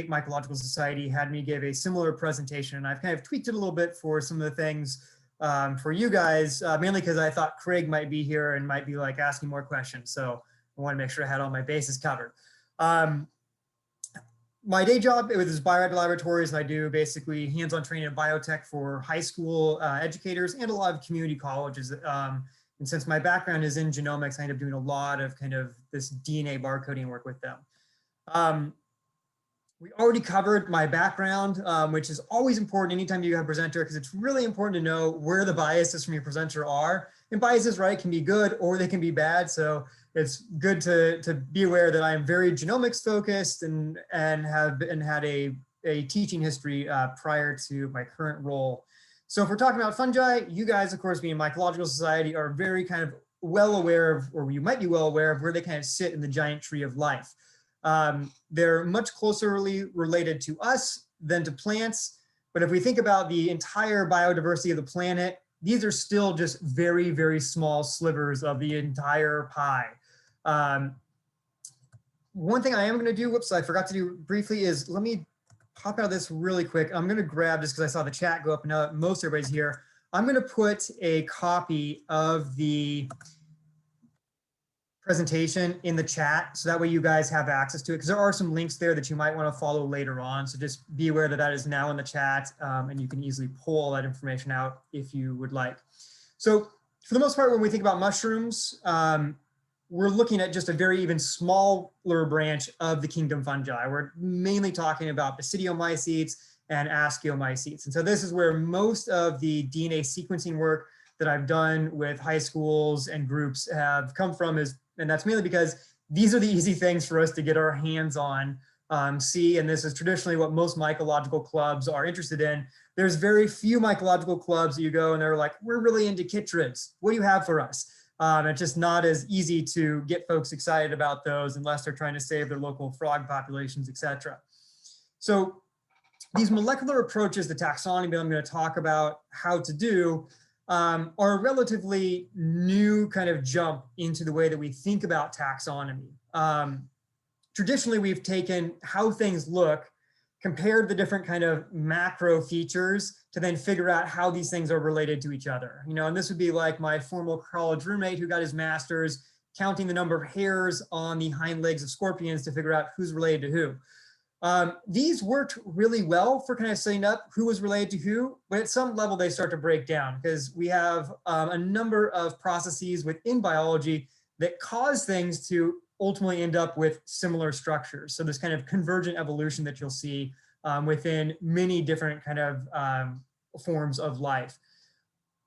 Mycological Society had me give a similar presentation, and I've kind of tweaked it a little bit for some of the things for you guys, mainly because I thought Craig might be here and might be like asking more questions. So I want to make sure I had all my bases covered. My day job is Bioreactor Laboratories, and I do basically hands-on training in biotech for high school educators and a lot of community colleges. And since my background is in genomics, I end up doing a lot of kind of this DNA barcoding work with them. We already covered my background, which is always important anytime you have a presenter, because it's really important to know where the biases from your presenter are. And biases, right, can be good or they can be bad. So it's good to be aware that I am very genomics focused and had a teaching history prior to my current role. So if we're talking about fungi, you guys, of course, being Mycological Society, are very kind of well aware of, or you might be well aware of, where they kind of sit in the giant tree of life. They're much closerly related to us than to plants. But if we think about the entire biodiversity of the planet, these are still just very, very small slivers of the entire pie. One thing I am going to do, whoops, I forgot to do briefly, is let me pop out of this really quick. I'm going to grab, just because I saw the chat go up and now that most everybody's here, I'm going to put a copy of the presentation in the chat, so that way you guys have access to it, because there are some links there that you might want to follow later on. So just be aware that that is now in the chat, and you can easily pull that information out if you would like. So for the most part, when we think about mushrooms, we're looking at just a very even smaller branch of the kingdom fungi. We're mainly talking about basidiomycetes and ascomycetes. And so this is where most of the DNA sequencing work that I've done with high schools and groups have come from, and that's mainly because these are the easy things for us to get our hands on, see, and this is traditionally what most mycological clubs are interested in. There's very few mycological clubs that you go and they're like, we're really into chytrids. What do you have for us? It's just not as easy to get folks excited about those unless they're trying to save their local frog populations, etc. So these molecular approaches to taxonomy that I'm going to talk about how to do are a relatively new kind of jump into the way that we think about taxonomy. Traditionally, we've taken how things look, compared the different kind of macro features to then figure out how these things are related to each other. You know, and this would be like my former college roommate who got his master's, counting the number of hairs on the hind legs of scorpions to figure out who's related to who. These worked really well for kind of setting up who was related to who, but at some level they start to break down because we have a number of processes within biology that cause things to ultimately end up with similar structures. So this kind of convergent evolution that you'll see within many different kind of forms of life.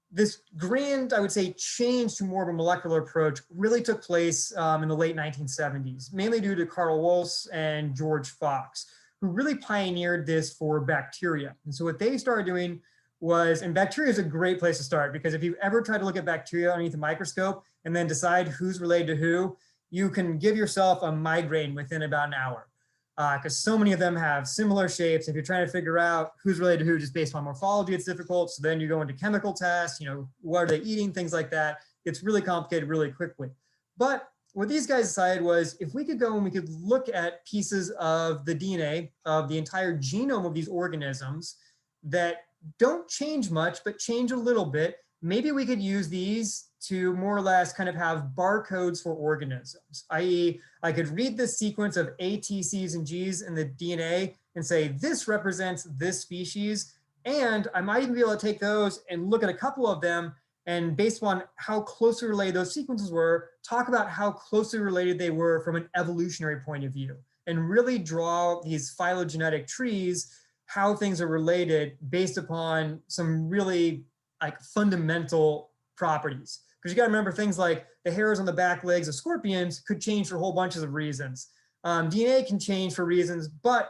This grand, I would say, change to more of a molecular approach really took place in the late 1970s, mainly due to Carl Woese and George Fox, who really pioneered this for bacteria. And so what they started doing was, and bacteria is a great place to start, because if you ever try to look at bacteria underneath a microscope and then decide who's related to who, you can give yourself a migraine within about an hour. Because so many of them have similar shapes. If you're trying to figure out who's related to who just based on morphology, it's difficult. So then you go into chemical tests, you know, what are they eating, things like that. It's really complicated really quickly. But what these guys decided was, if we could go and we could look at pieces of the DNA of the entire genome of these organisms that don't change much, but change a little bit, maybe we could use these to more or less kind of have barcodes for organisms, i.e. I could read the sequence of A, T, C's, and G's in the DNA and say, this represents this species. And I might even be able to take those and look at a couple of them, and based on how closely related those sequences were, talk about how closely related they were from an evolutionary point of view, and really draw these phylogenetic trees, how things are related based upon some really like fundamental properties. Because you got to remember, things like the hairs on the back legs of scorpions could change for a whole bunch of reasons. DNA can change for reasons, but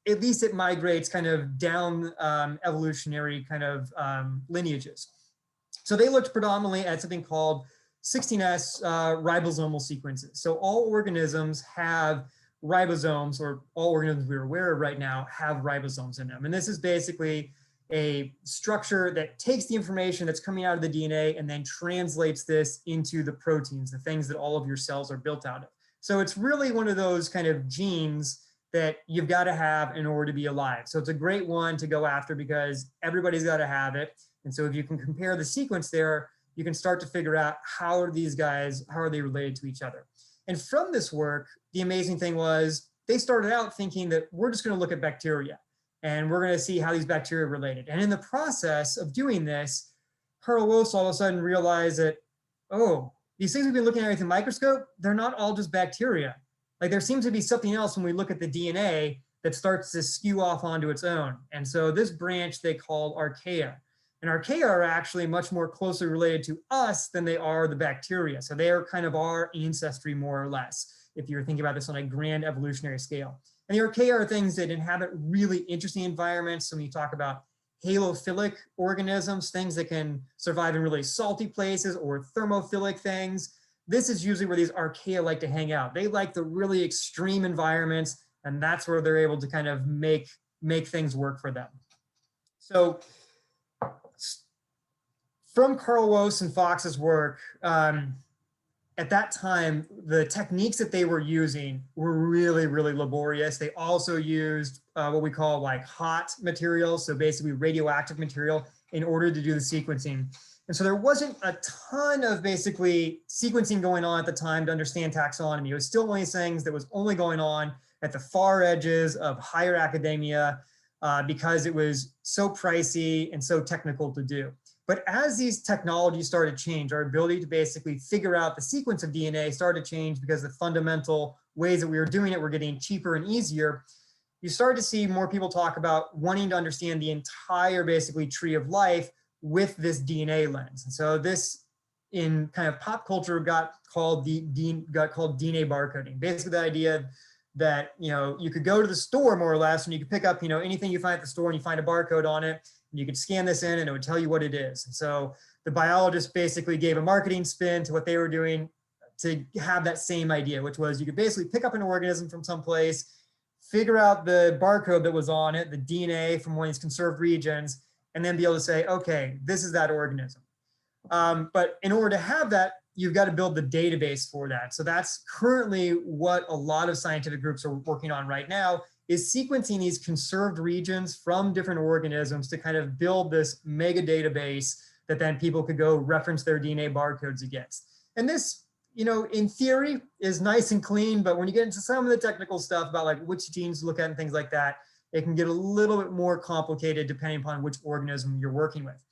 at least it migrates kind of down evolutionary kind of lineages. So they looked predominantly at something called 16S ribosomal sequences. So all organisms have ribosomes, or all organisms we're aware of right now have ribosomes in them. And this is basically a structure that takes the information that's coming out of the DNA and then translates this into the proteins, the things that all of your cells are built out of. So it's really one of those kind of genes that you've got to have in order to be alive. So it's a great one to go after because everybody's got to have it. And so if you can compare the sequence there, you can start to figure out how are these guys, how are they related to each other? And from this work, the amazing thing was they started out thinking that we're just going to look at bacteria and we're going to see how these bacteria are related. And in the process of doing this, Carl Woese all of a sudden realized that, oh, these things we've been looking at with the microscope, they're not all just bacteria. Like there seems to be something else when we look at the DNA that starts to skew off onto its own. And so this branch they called archaea. And archaea are actually much more closely related to us than they are the bacteria. So they are kind of our ancestry more or less, if you're thinking about this on a grand evolutionary scale. And the archaea are things that inhabit really interesting environments. So when you talk about halophilic organisms, things that can survive in really salty places, or thermophilic things, this is usually where these archaea like to hang out. They like the really extreme environments, and that's where they're able to kind of make things work for them. So from Carl Woese and Fox's work, at that time, the techniques that they were using were really, really laborious. They also used what we call like hot materials, so basically radioactive material, in order to do the sequencing. And so there wasn't a ton of basically sequencing going on at the time to understand taxonomy. It was still one of these things that was only going on at the far edges of higher academia because it was so pricey and so technical to do. But as these technologies started to change, our ability to basically figure out the sequence of DNA started to change because the fundamental ways that we were doing it were getting cheaper and easier. You started to see more people talk about wanting to understand the entire basically tree of life with this DNA lens. And so this in kind of pop culture got called DNA barcoding. Basically the idea that, you know, you could go to the store more or less and you could pick up, you know, anything you find at the store and you find a barcode on it. You could scan this in and it would tell you what it is. And so the biologists basically gave a marketing spin to what they were doing to have that same idea, which was you could basically pick up an organism from someplace, figure out the barcode that was on it, the DNA from one of these conserved regions, and then be able to say, okay, this is that organism. But in order to have that, you've got to build the database for that. So that's currently what a lot of scientific groups are working on right now, is sequencing these conserved regions from different organisms to kind of build this mega database that then people could go reference their DNA barcodes against. And this, you know, in theory is nice and clean, but when you get into some of the technical stuff about like which genes to look at and things like that, it can get a little bit more complicated depending upon which organism you're working with.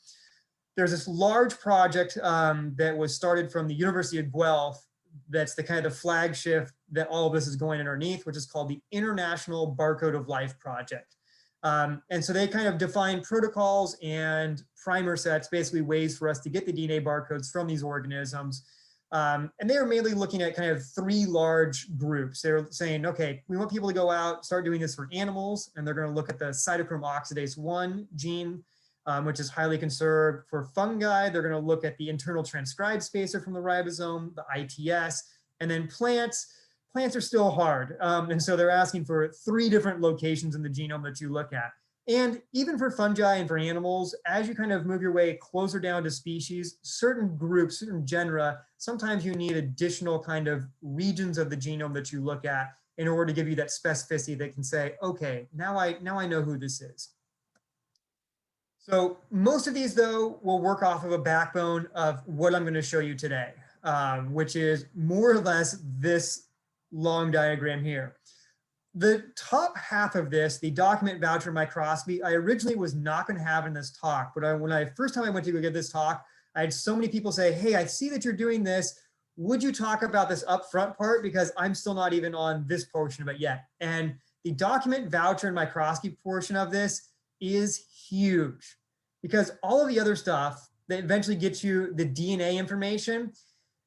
There's this large project that was started from the University of Guelph that's the kind of the flagship that all of this is going underneath, which is called the International Barcode of Life Project. And so they kind of define protocols and primer sets, basically ways for us to get the DNA barcodes from these organisms. And they are mainly looking at kind of three large groups. They're saying, okay, we want people to go out, start doing this for animals, and they're going to look at the cytochrome oxidase 1 gene, which is highly conserved. For fungi, they're going to look at the internal transcribed spacer from the ribosome, the ITS, and then plants are still hard. And so they're asking for 3 different locations in the genome that you look at. And even for fungi and for animals, as you kind of move your way closer down to species, certain groups, certain genera, sometimes you need additional kind of regions of the genome that you look at in order to give you that specificity that can say, okay, now I know who this is. So most of these, though, will work off of a backbone of what I'm going to show you today, which is more or less this long diagram here. The top half of this, the document voucher microscopy, I originally was not going to have in this talk, but first time I went to go give this talk, I had so many people say, hey, I see that you're doing this. Would you talk about this upfront part? Because I'm still not even on this portion of it yet. And the document voucher and microscopy portion of this is huge, because all of the other stuff that eventually gets you the DNA information,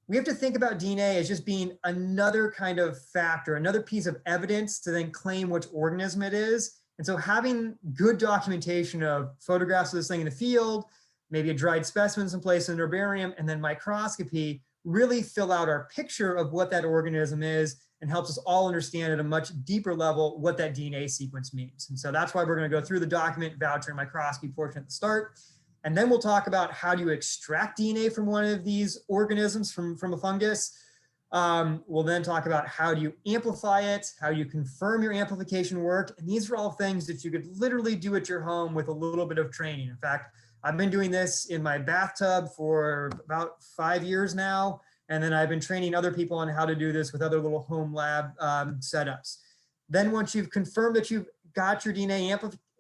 we have to think about DNA as just being another kind of factor, another piece of evidence to then claim which organism it is. And so having good documentation of photographs of this thing in the field, maybe a dried specimen someplace in an herbarium, and then microscopy really fill out our picture of what that organism is and helps us all understand at a much deeper level what that DNA sequence means. And so that's why we're going to go through the document, voucher, and microscopy portion at the start. And then we'll talk about how do you extract DNA from one of these organisms, from a fungus. We'll then talk about how do you amplify it, how you confirm your amplification work. And these are all things that you could literally do at your home with a little bit of training. In fact, I've been doing this in my bathtub for about 5 years now. And then I've been training other people on how to do this with other little home lab setups. Then once you've confirmed that you've got your DNA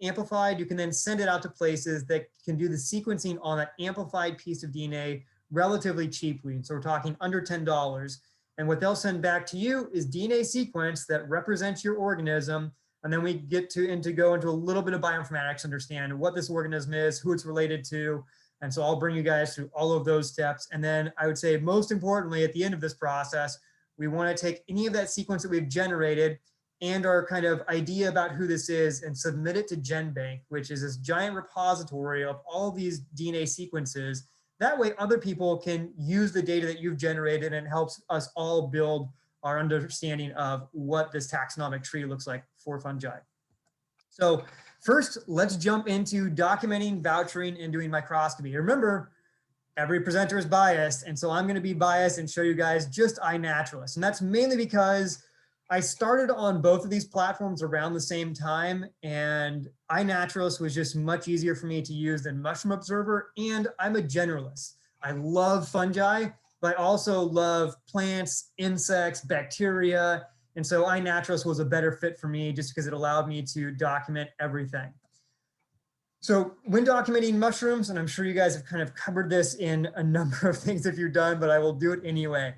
amplified, you can then send it out to places that can do the sequencing on that amplified piece of DNA relatively cheaply. So we're talking under $10. And what they'll send back to you is DNA sequence that represents your organism. And then we get to go into a little bit of bioinformatics, understand what this organism is, who it's related to. And so I'll bring you guys through all of those steps. And then I would say most importantly, at the end of this process, we want to take any of that sequence that we've generated and our kind of idea about who this is and submit it to GenBank, which is this giant repository of all these DNA sequences. That way other people can use the data that you've generated, and it helps us all build our understanding of what this taxonomic tree looks like for fungi. So first, let's jump into documenting, vouchering, and doing microscopy. Remember, every presenter is biased, and so I'm going to be biased and show you guys just iNaturalist. And that's mainly because I started on both of these platforms around the same time, and iNaturalist was just much easier for me to use than Mushroom Observer, and I'm a generalist. I love fungi, but I also love plants, insects, bacteria, and so iNaturalist was a better fit for me just because it allowed me to document everything. So when documenting mushrooms, and I'm sure you guys have kind of covered this in a number of things if you're done, but I will do it anyway.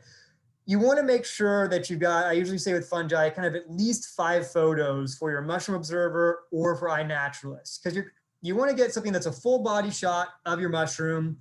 You want to make sure that you've got, I usually say with fungi, kind of at least 5 photos for your Mushroom Observer or for iNaturalist, because you want to get something that's a full body shot of your mushroom,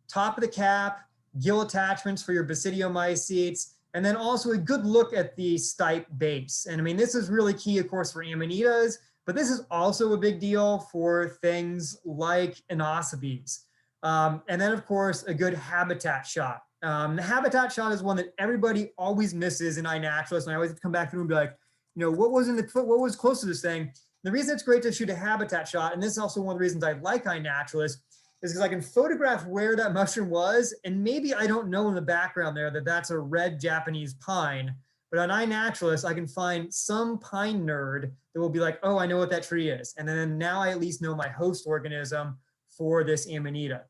top of the cap, gill attachments for your basidiomycetes, and then also a good look at the stipe base. And I mean, this is really key, of course, for amanitas, but this is also a big deal for things like anoscebies. And then, of course, a good habitat shot. The habitat shot is one that everybody always misses in iNaturalist, and I always have to come back through and be like, you know, what was close to this thing? The reason it's great to shoot a habitat shot, and this is also one of the reasons I like iNaturalist, is because I can photograph where that mushroom was, and maybe I don't know in the background there that that's a red Japanese pine, but on iNaturalist, I can find some pine nerd that will be like, oh, I know what that tree is. And then now I at least know my host organism for this amanita.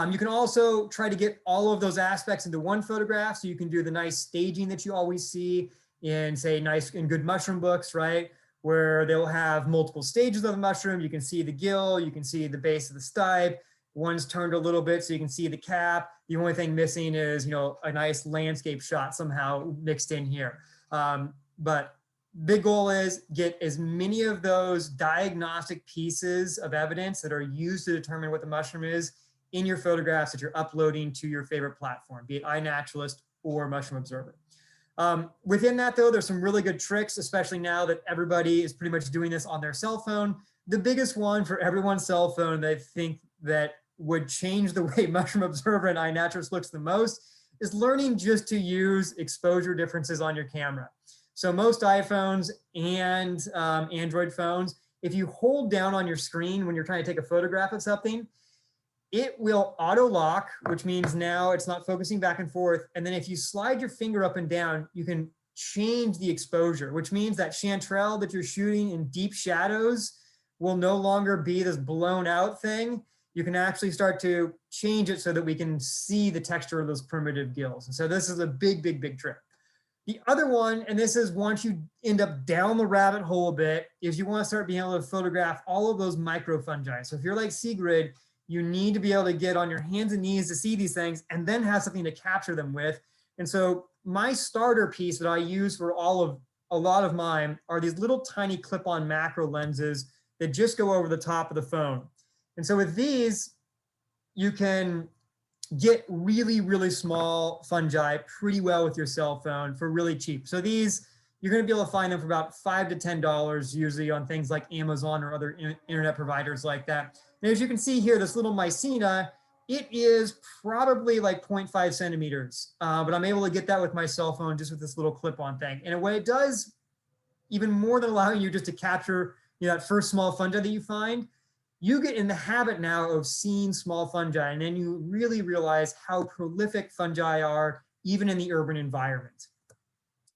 You can also try to get all of those aspects into one photograph, so you can do the nice staging that you always see in, say, nice and good mushroom books, right? Where they'll have multiple stages of the mushroom. You can see the gill, you can see the base of the stipe. One's turned a little bit so you can see the cap. The only thing missing is, you know, a nice landscape shot somehow mixed in here. But big goal is get as many of those diagnostic pieces of evidence that are used to determine what the mushroom is in your photographs that you're uploading to your favorite platform, be it iNaturalist or Mushroom Observer. Within that though, there's some really good tricks, especially now that everybody is pretty much doing this on their cell phone. The biggest one for everyone's cell phone that I think that would change the way Mushroom Observer and iNaturalist looks the most is learning just to use exposure differences on your camera. So most iPhones and Android phones, if you hold down on your screen when you're trying to take a photograph of something, it will auto lock, which means now it's not focusing back and forth. And then if you slide your finger up and down, you can change the exposure, which means that chanterelle that you're shooting in deep shadows will no longer be this blown out thing. You can actually start to change it so that we can see the texture of those primitive gills. And so this is a big, big, big trick. The other one, and this is once you end up down the rabbit hole a bit, is you want to start being able to photograph all of those microfungi. So if you're like Sigrid, you need to be able to get on your hands and knees to see these things and then have something to capture them with. And so my starter piece that I use for a lot of mine are these little tiny clip-on macro lenses that just go over the top of the phone. And so with these, you can get really, really small fungi pretty well with your cell phone for really cheap. So these, you're going to be able to find them for about $5 to $10 usually on things like Amazon or other internet providers like that. And as you can see here, this little mycena, it is probably like 0.5 centimeters, but I'm able to get that with my cell phone just with this little clip-on thing. And what it does, even more than allowing you just to capture, you know, that first small fungi that you find, you get in the habit now of seeing small fungi, and then you really realize how prolific fungi are even in the urban environment.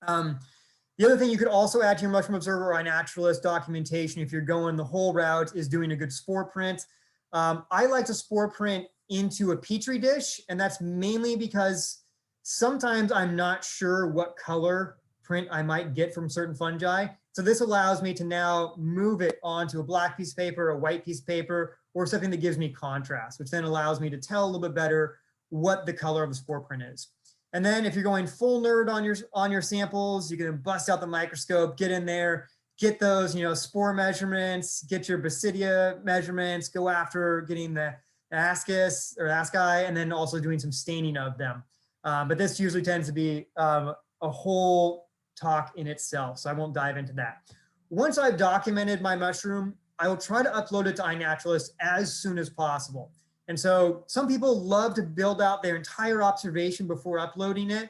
The other thing you could also add to your Mushroom Observer or iNaturalist documentation, if you're going the whole route, is doing a good spore print. I like to spore print into a Petri dish, and that's mainly because sometimes I'm not sure what color print I might get from certain fungi. So this allows me to now move it onto a black piece of paper, a white piece of paper, or something that gives me contrast, which then allows me to tell a little bit better what the color of the spore print is. And then if you're going full nerd on your samples, you can bust out the microscope, get in there, get those, spore measurements, get your basidia measurements, go after getting the ascus or asci, and then also doing some staining of them. But this usually tends to be a whole talk in itself, so I won't dive into that. Once I've documented my mushroom, I will try to upload it to iNaturalist as soon as possible. And so some people love to build out their entire observation before uploading it.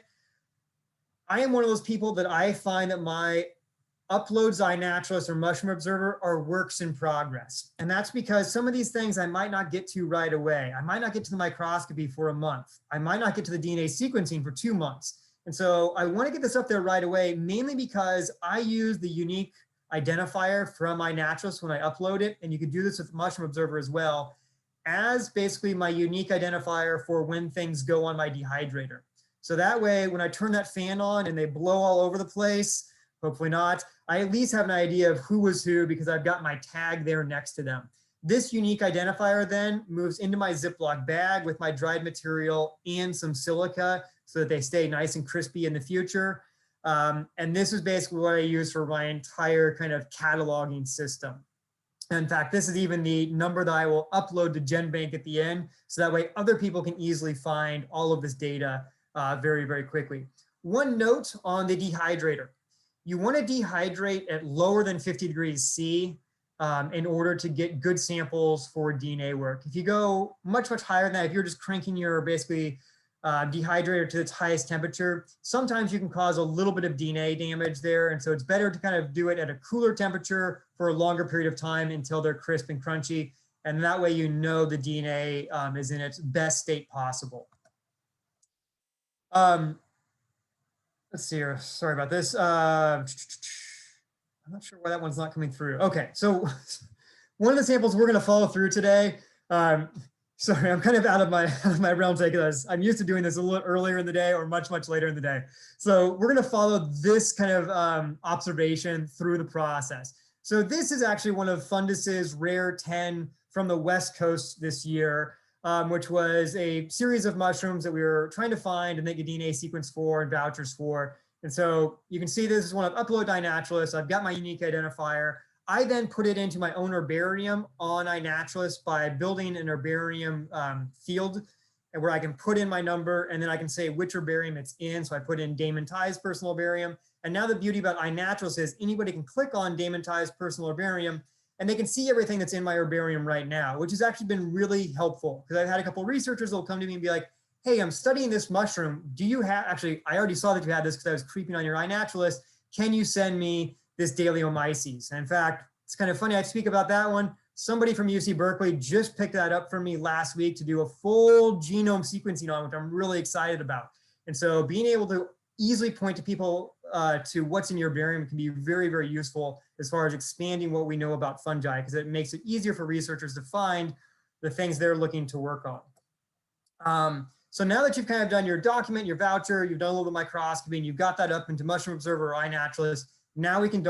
I am one of those people that I find that my uploads to iNaturalist or Mushroom Observer are works in progress. And that's because some of these things I might not get to right away. I might not get to the microscopy for a month. I might not get to the DNA sequencing for 2 months. And so I want to get this up there right away, mainly because I use the unique identifier from iNaturalist when I upload it. And you can do this with Mushroom Observer as well, as basically my unique identifier for when things go on my dehydrator. So that way, when I turn that fan on and they blow all over the place, hopefully not, I at least have an idea of who was who because I've got my tag there next to them. This unique identifier then moves into my Ziploc bag with my dried material and some silica so that they stay nice and crispy in the future. And this is basically what I use for my entire kind of cataloging system. In fact, this is even the number that I will upload to GenBank at the end, so that way other people can easily find all of this data very, very quickly. One note on the dehydrator. You want to dehydrate at lower than 50 degrees C in order to get good samples for DNA work. If you go much, much higher than that, if you're just cranking your basically dehydrator to its highest temperature, sometimes you can cause a little bit of DNA damage there. And so it's better to kind of do it at a cooler temperature for a longer period of time until they're crisp and crunchy. And that way, the DNA is in its best state possible. Let's see here. Sorry about this. I'm not sure why that one's not coming through. Okay, so one of the samples we're going to follow through today. Sorry, I'm kind of out of my realm today because I'm used to doing this a little earlier in the day or much, much later in the day. So we're going to follow this kind of observation through the process. So this is actually one of Fundus's rare 10 from the West Coast this year, which was a series of mushrooms that we were trying to find and make a DNA sequence for and vouchers for. And so you can see this is one I've uploaded to iNaturalist. I've got my unique identifier. I then put it into my own herbarium on iNaturalist by building an herbarium field where I can put in my number and then I can say which herbarium it's in. So I put in Damon Tighe's personal herbarium. And now the beauty about iNaturalist is anybody can click on Damon Tighe's personal herbarium and they can see everything that's in my herbarium right now, which has actually been really helpful because I've had a couple of researchers that will come to me and be like, hey, I'm studying this mushroom. Do you have, actually, I already saw that you had this because I was creeping on your iNaturalist. Can you send me this Daleomyces? And in fact, it's kind of funny I speak about that one. Somebody from UC Berkeley just picked that up from me last week to do a full genome sequencing on, which I'm really excited about. And so being able to easily point to people to what's in your herbarium can be very, very useful as far as expanding what we know about fungi, because it makes it easier for researchers to find the things they're looking to work on. So now that you've kind of done your document, your voucher, you've done a little bit of microscopy, and you've got that up into Mushroom Observer or iNaturalist, now we can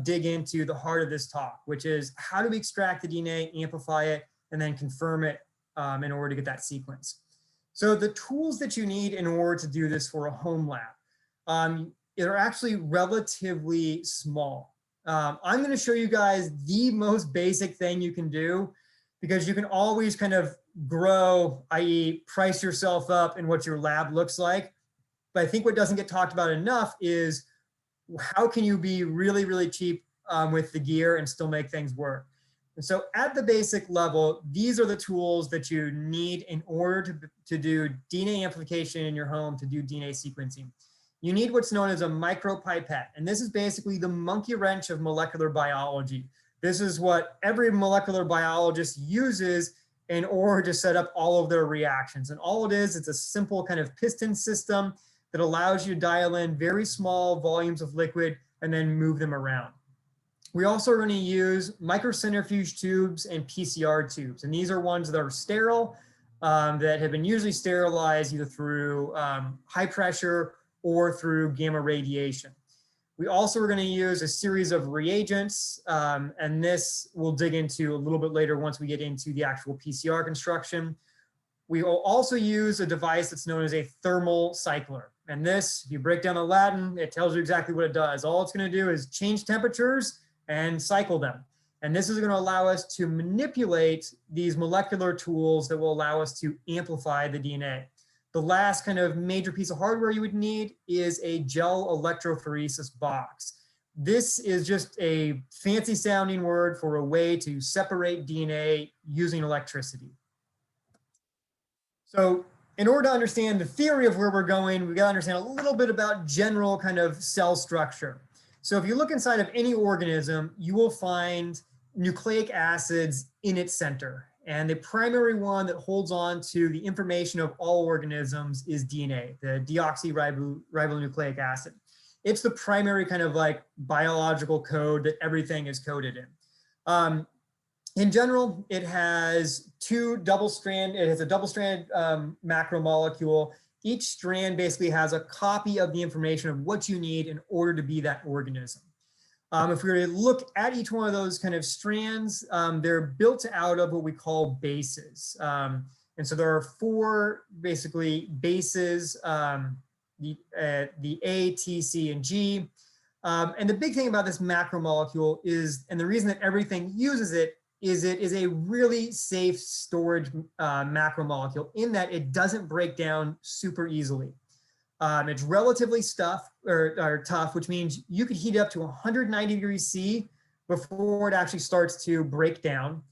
dig into the heart of this talk, which is how do we extract the DNA, amplify it, and then confirm it in order to get that sequence. So the tools that you need in order to do this for a home lab, are actually relatively small. I'm going to show you guys the most basic thing you can do, because you can always kind of grow, i.e. price yourself up in what your lab looks like. But I think what doesn't get talked about enough is how can you be really, really cheap with the gear and still make things work? And so at the basic level, these are the tools that you need in order to do DNA amplification in your home, to do DNA sequencing. You need what's known as a micropipette. And this is basically the monkey wrench of molecular biology. This is what every molecular biologist uses in order to set up all of their reactions. And all it is, it's a simple kind of piston system that allows you to dial in very small volumes of liquid and then move them around. We also are going to use microcentrifuge tubes and PCR tubes. And these are ones that are sterile, that have been usually sterilized either through high pressure or through gamma radiation. We also are going to use a series of reagents, and this we'll dig into a little bit later once we get into the actual PCR construction. We will also use a device that's known as a thermal cycler. And this, if you break down the Latin, it tells you exactly what it does. All it's going to do is change temperatures and cycle them. And this is going to allow us to manipulate these molecular tools that will allow us to amplify the DNA. The last kind of major piece of hardware you would need is a gel electrophoresis box. This is just a fancy sounding word for a way to separate DNA using electricity. So in order to understand the theory of where we're going, we've got to understand a little bit about general kind of cell structure. So if you look inside of any organism, you will find nucleic acids in its center. And the primary one that holds on to the information of all organisms is DNA, the deoxyribonucleic acid. It's the primary kind of like biological code that everything is coded in. In general, it has a double-stranded macromolecule. Each strand basically has a copy of the information of what you need in order to be that organism. If we were to look at each one of those kind of strands, they're built out of what we call bases. And so there are four basically bases, the A, T, C, and G. And the big thing about this macromolecule is, and the reason that everything uses it is a really safe storage macromolecule in that it doesn't break down super easily. It's relatively tough, which means you could heat it up to 190 degrees C before it actually starts to break down.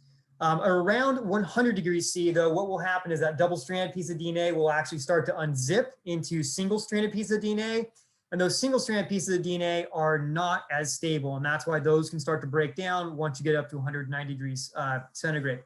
Around 100 degrees C, though, what will happen is that double-stranded piece of DNA will actually start to unzip into single-stranded pieces of DNA. And those single-stranded pieces of DNA are not as stable. And that's why those can start to break down once you get up to 190 degrees centigrade.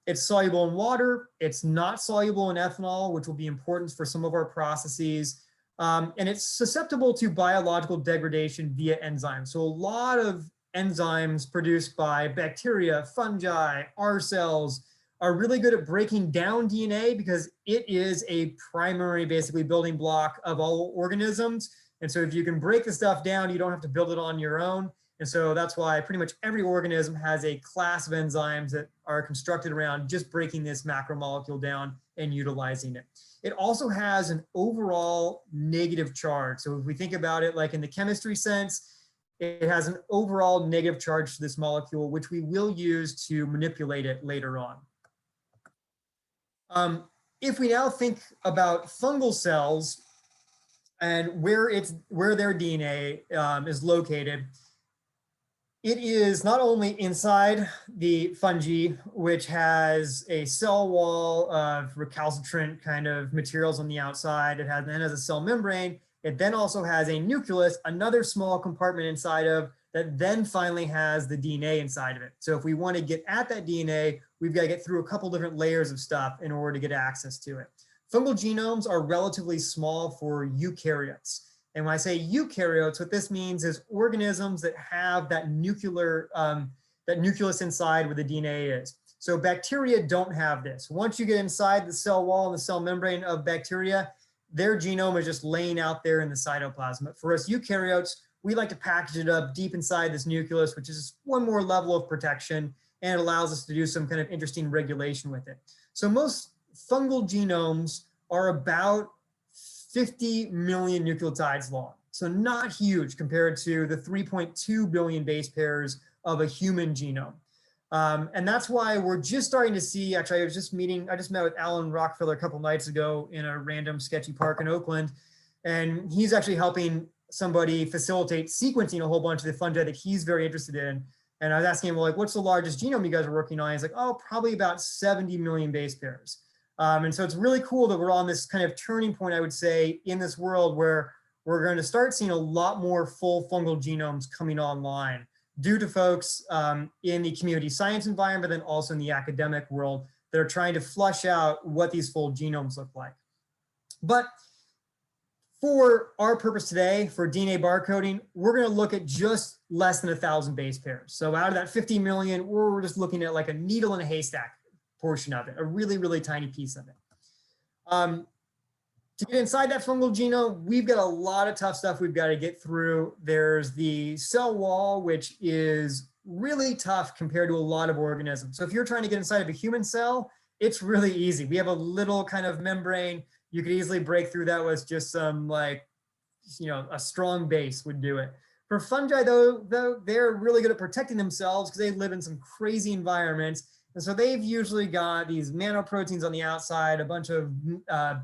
It's soluble in water. It's not soluble in ethanol, which will be important for some of our processes. And it's susceptible to biological degradation via enzymes. So a lot of enzymes produced by bacteria, fungi, our cells are really good at breaking down DNA because it is a primary basically building block of all organisms. And so if you can break the stuff down, you don't have to build it on your own. And so that's why pretty much every organism has a class of enzymes that are constructed around just breaking this macromolecule down and utilizing it. It also has an overall negative charge. So if we think about it like in the chemistry sense, it has an overall negative charge to this molecule, which we will use to manipulate it later on. If we now think about fungal cells and where their DNA is located, it is not only inside the fungi, which has a cell wall of recalcitrant kind of materials on the outside. Then has a cell membrane. It then also has a nucleus, another small compartment inside of that then finally has the DNA inside of it. So if we want to get at that DNA, we've got to get through a couple different layers of stuff in order to get access to it. Fungal genomes are relatively small for eukaryotes. And when I say eukaryotes, what this means is organisms that have that nucleus inside where the DNA is. So bacteria don't have this. Once you get inside the cell wall and the cell membrane of bacteria, their genome is just laying out there in the cytoplasm. But for us eukaryotes, we like to package it up deep inside this nucleus, which is one more level of protection, and it allows us to do some kind of interesting regulation with it. So most fungal genomes are about 50 million nucleotides long. So not huge compared to the 3.2 billion base pairs of a human genome. And that's why we're just starting to see, actually I just met with Alan Rockefeller a couple nights ago in a random sketchy park in Oakland. And he's actually helping somebody facilitate sequencing a whole bunch of the fungi that he's very interested in. And I was asking him, well, like, what's the largest genome you guys are working on? He's like, oh, probably about 70 million base pairs. And so it's really cool that we're on this kind of turning point, I would say, in this world where we're going to start seeing a lot more full fungal genomes coming online due to folks in the community science environment and also in the academic world that are trying to flush out what these full genomes look like. But For our purpose today, for DNA barcoding, we're going to look at just less than 1,000 base pairs. So out of that 50 million, we're just looking at like a needle in a haystack portion of it, a really, really tiny piece of it. To get inside that fungal genome, we've got a lot of tough stuff we've got to get through. There's the cell wall, which is really tough compared to a lot of organisms. So if you're trying to get inside of a human cell, it's really easy. We have a little kind of membrane. You could easily break through that with just some like, a strong base would do it. For fungi though they're really good at protecting themselves because they live in some crazy environments. And so they've usually got these nanoproteins on the outside, a bunch of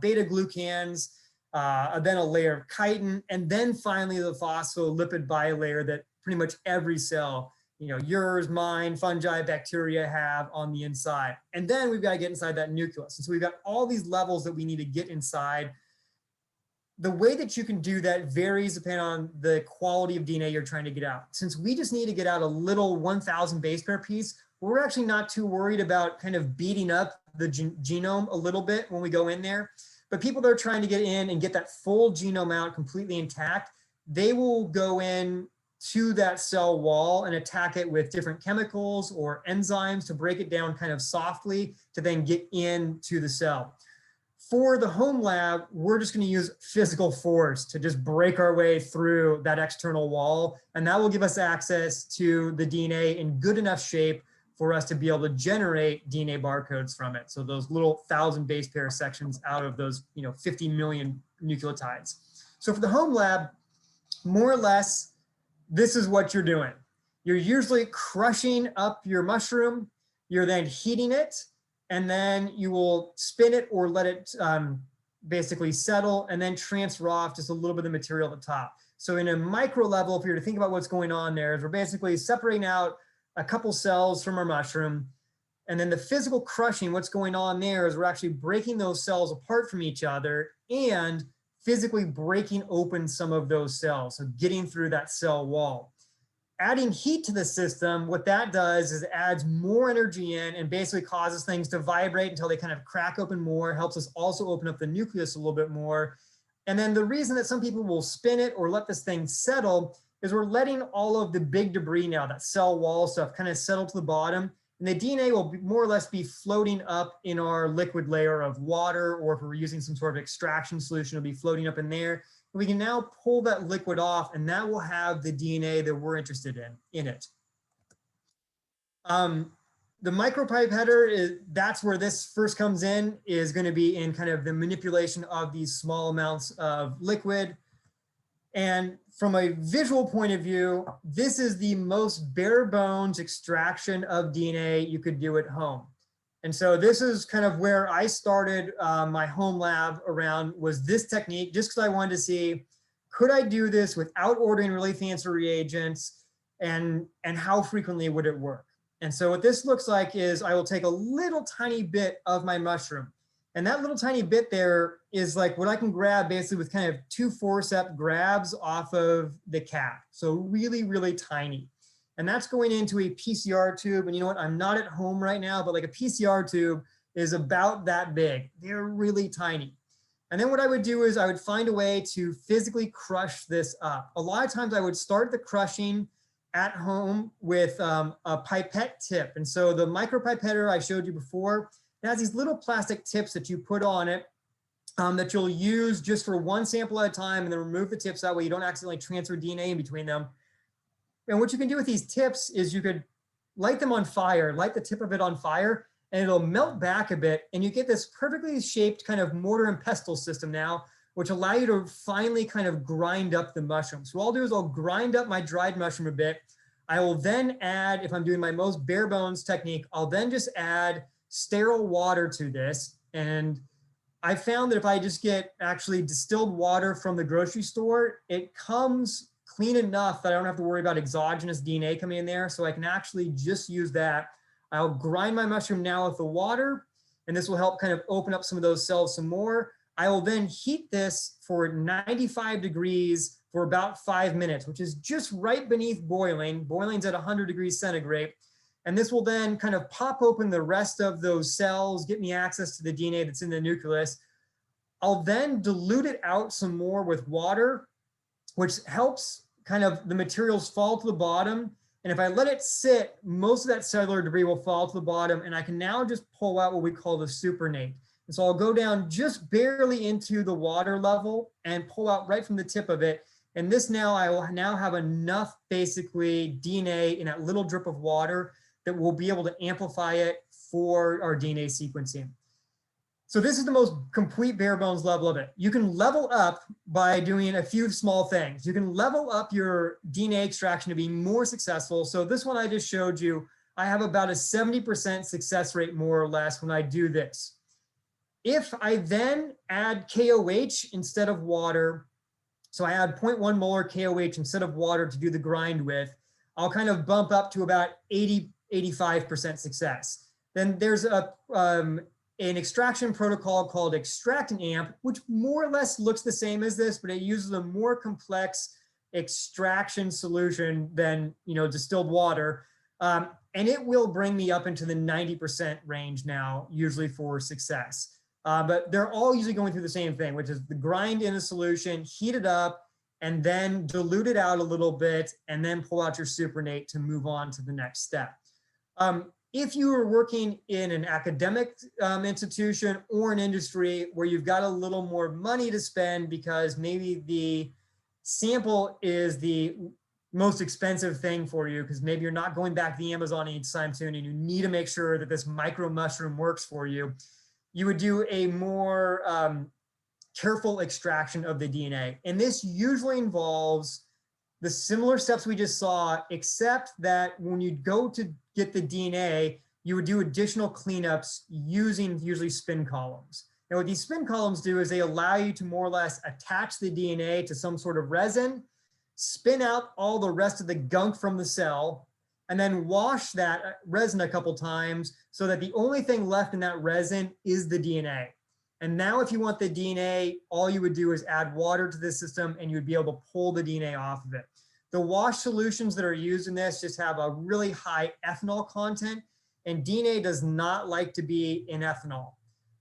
beta glucans, then a layer of chitin, and then finally the phospholipid bilayer that pretty much every cell, yours, mine, fungi, bacteria have on the inside. And then we've got to get inside that nucleus. And so we've got all these levels that we need to get inside. The way that you can do that varies depending on the quality of DNA you're trying to get out. Since we just need to get out a little 1,000 base pair piece, we're actually not too worried about kind of beating up the genome a little bit when we go in there. But people that are trying to get in and get that full genome out completely intact, they will go in to that cell wall and attack it with different chemicals or enzymes to break it down kind of softly to then get into the cell. For the home lab, we're just going to use physical force to just break our way through that external wall. And that will give us access to the DNA in good enough shape for us to be able to generate DNA barcodes from it. So those little 1,000 base pair sections out of those 50 million nucleotides. So for the home lab, more or less, this is what you're doing. You're usually crushing up your mushroom. You're then heating it. And then you will spin it or let it basically settle and then transfer off just a little bit of material at the top. So in a micro level, if you were to think about what's going on there, is we're basically separating out a couple cells from our mushroom. And then the physical crushing, what's going on there is we're actually breaking those cells apart from each other and physically breaking open some of those cells, so getting through that cell wall. Adding heat to the system, what that does is it adds more energy in and basically causes things to vibrate until they kind of crack open more, helps us also open up the nucleus a little bit more. And then the reason that some people will spin it or let this thing settle is we're letting all of the big debris now, that cell wall stuff, kind of settle to the bottom. And the DNA will more or less be floating up in our liquid layer of water, or if we're using some sort of extraction solution, it'll be floating up in there. We can now pull that liquid off, and that will have the DNA that we're interested in it. The micropipetter, that's where this first comes in, is going to be in kind of the manipulation of these small amounts of liquid. And from a visual point of view, this is the most bare bones extraction of DNA you could do at home. And so this is kind of where I started my home lab around, was this technique, just because I wanted to see, could I do this without ordering really fancy reagents, and how frequently would it work? And so what this looks like is I will take a little tiny bit of my mushroom, and that little tiny bit there is like what I can grab basically with kind of 2 forceps grabs off of the cap. So really, really tiny. And that's going into a PCR tube. And you know what? I'm not at home right now, but like a PCR tube is about that big. They're really tiny. And then what I would do is I would find a way to physically crush this up. A lot of times I would start the crushing at home with a pipette tip. And so the micropipetter I showed you before, it has these little plastic tips that you put on it that you'll use just for one sample at a time, and then remove the tips. That way you don't accidentally transfer DNA in between them. And what you can do with these tips is you could light them on fire, light the tip of it on fire, and it'll melt back a bit. And you get this perfectly shaped kind of mortar and pestle system now, which allow you to finally kind of grind up the mushroom. So what I'll do is I'll grind up my dried mushroom a bit. I will then add, if I'm doing my most bare bones technique, I'll then just add sterile water to this. And I found that if I just get actually distilled water from the grocery store, it comes clean enough that I don't have to worry about exogenous DNA coming in there. So I can actually just use that. I'll grind my mushroom now with the water, and this will help kind of open up some of those cells some more. I will then heat this for 95 degrees for about 5 minutes, which is just right beneath boiling. Boiling's at 100 degrees centigrade. And this will then kind of pop open the rest of those cells, get me access to the DNA that's in the nucleus. I'll then dilute it out some more with water, which helps kind of the materials fall to the bottom. And if I let it sit, most of that cellular debris will fall to the bottom, and I can now just pull out what we call the supernate. And so I'll go down just barely into the water level and pull out right from the tip of it. And this now, I will now have enough basically DNA in that little drip of water that we'll be able to amplify it for our DNA sequencing. So this is the most complete bare bones level of it. You can level up by doing a few small things. You can level up your DNA extraction to be more successful. So this one I just showed you, I have about a 70% success rate more or less when I do this. If I then add KOH instead of water, so I add 0.1 molar KOH instead of water to do the grind with, I'll kind of bump up to about 85% success. Then there's an extraction protocol called extract and amp, which more or less looks the same as this, but it uses a more complex extraction solution than, distilled water. And it will bring me up into the 90% range now, usually for success. But they're all usually going through the same thing, which is the grind in a solution, heat it up, and then dilute it out a little bit, and then pull out your supernate to move on to the next step. If you are working in an academic institution or an industry where you've got a little more money to spend because maybe the sample is the most expensive thing for you, because maybe you're not going back to the Amazon anytime soon and you need to make sure that this micro mushroom works for you, you would do a more careful extraction of the DNA. And this usually involves the similar steps we just saw, except that when you go to get the DNA, you would do additional cleanups using usually spin columns. And what these spin columns do is they allow you to more or less attach the DNA to some sort of resin, spin out all the rest of the gunk from the cell, and then wash that resin a couple times so that the only thing left in that resin is the DNA. And now if you want the DNA, all you would do is add water to the system and you'd be able to pull the DNA off of it. The wash solutions that are used in this just have a really high ethanol content, and DNA does not like to be in ethanol.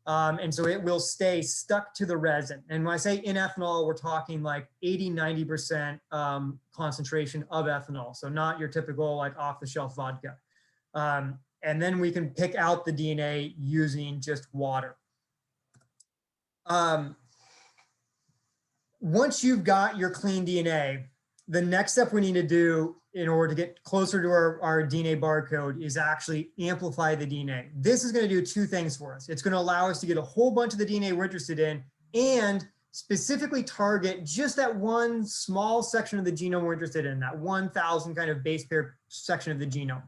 And so it will stay stuck to the resin. And when I say in ethanol, we're talking like 80–90% concentration of ethanol. So not your typical like off the shelf vodka. And then we can pick out the DNA using just water. Once you've got your clean DNA, the next step we need to do in order to get closer to our DNA barcode is actually amplify the DNA. This is going to do two things for us. It's going to allow us to get a whole bunch of the DNA we're interested in and specifically target just that one small section of the genome we're interested in, that 1,000 kind of base pair section of the genome.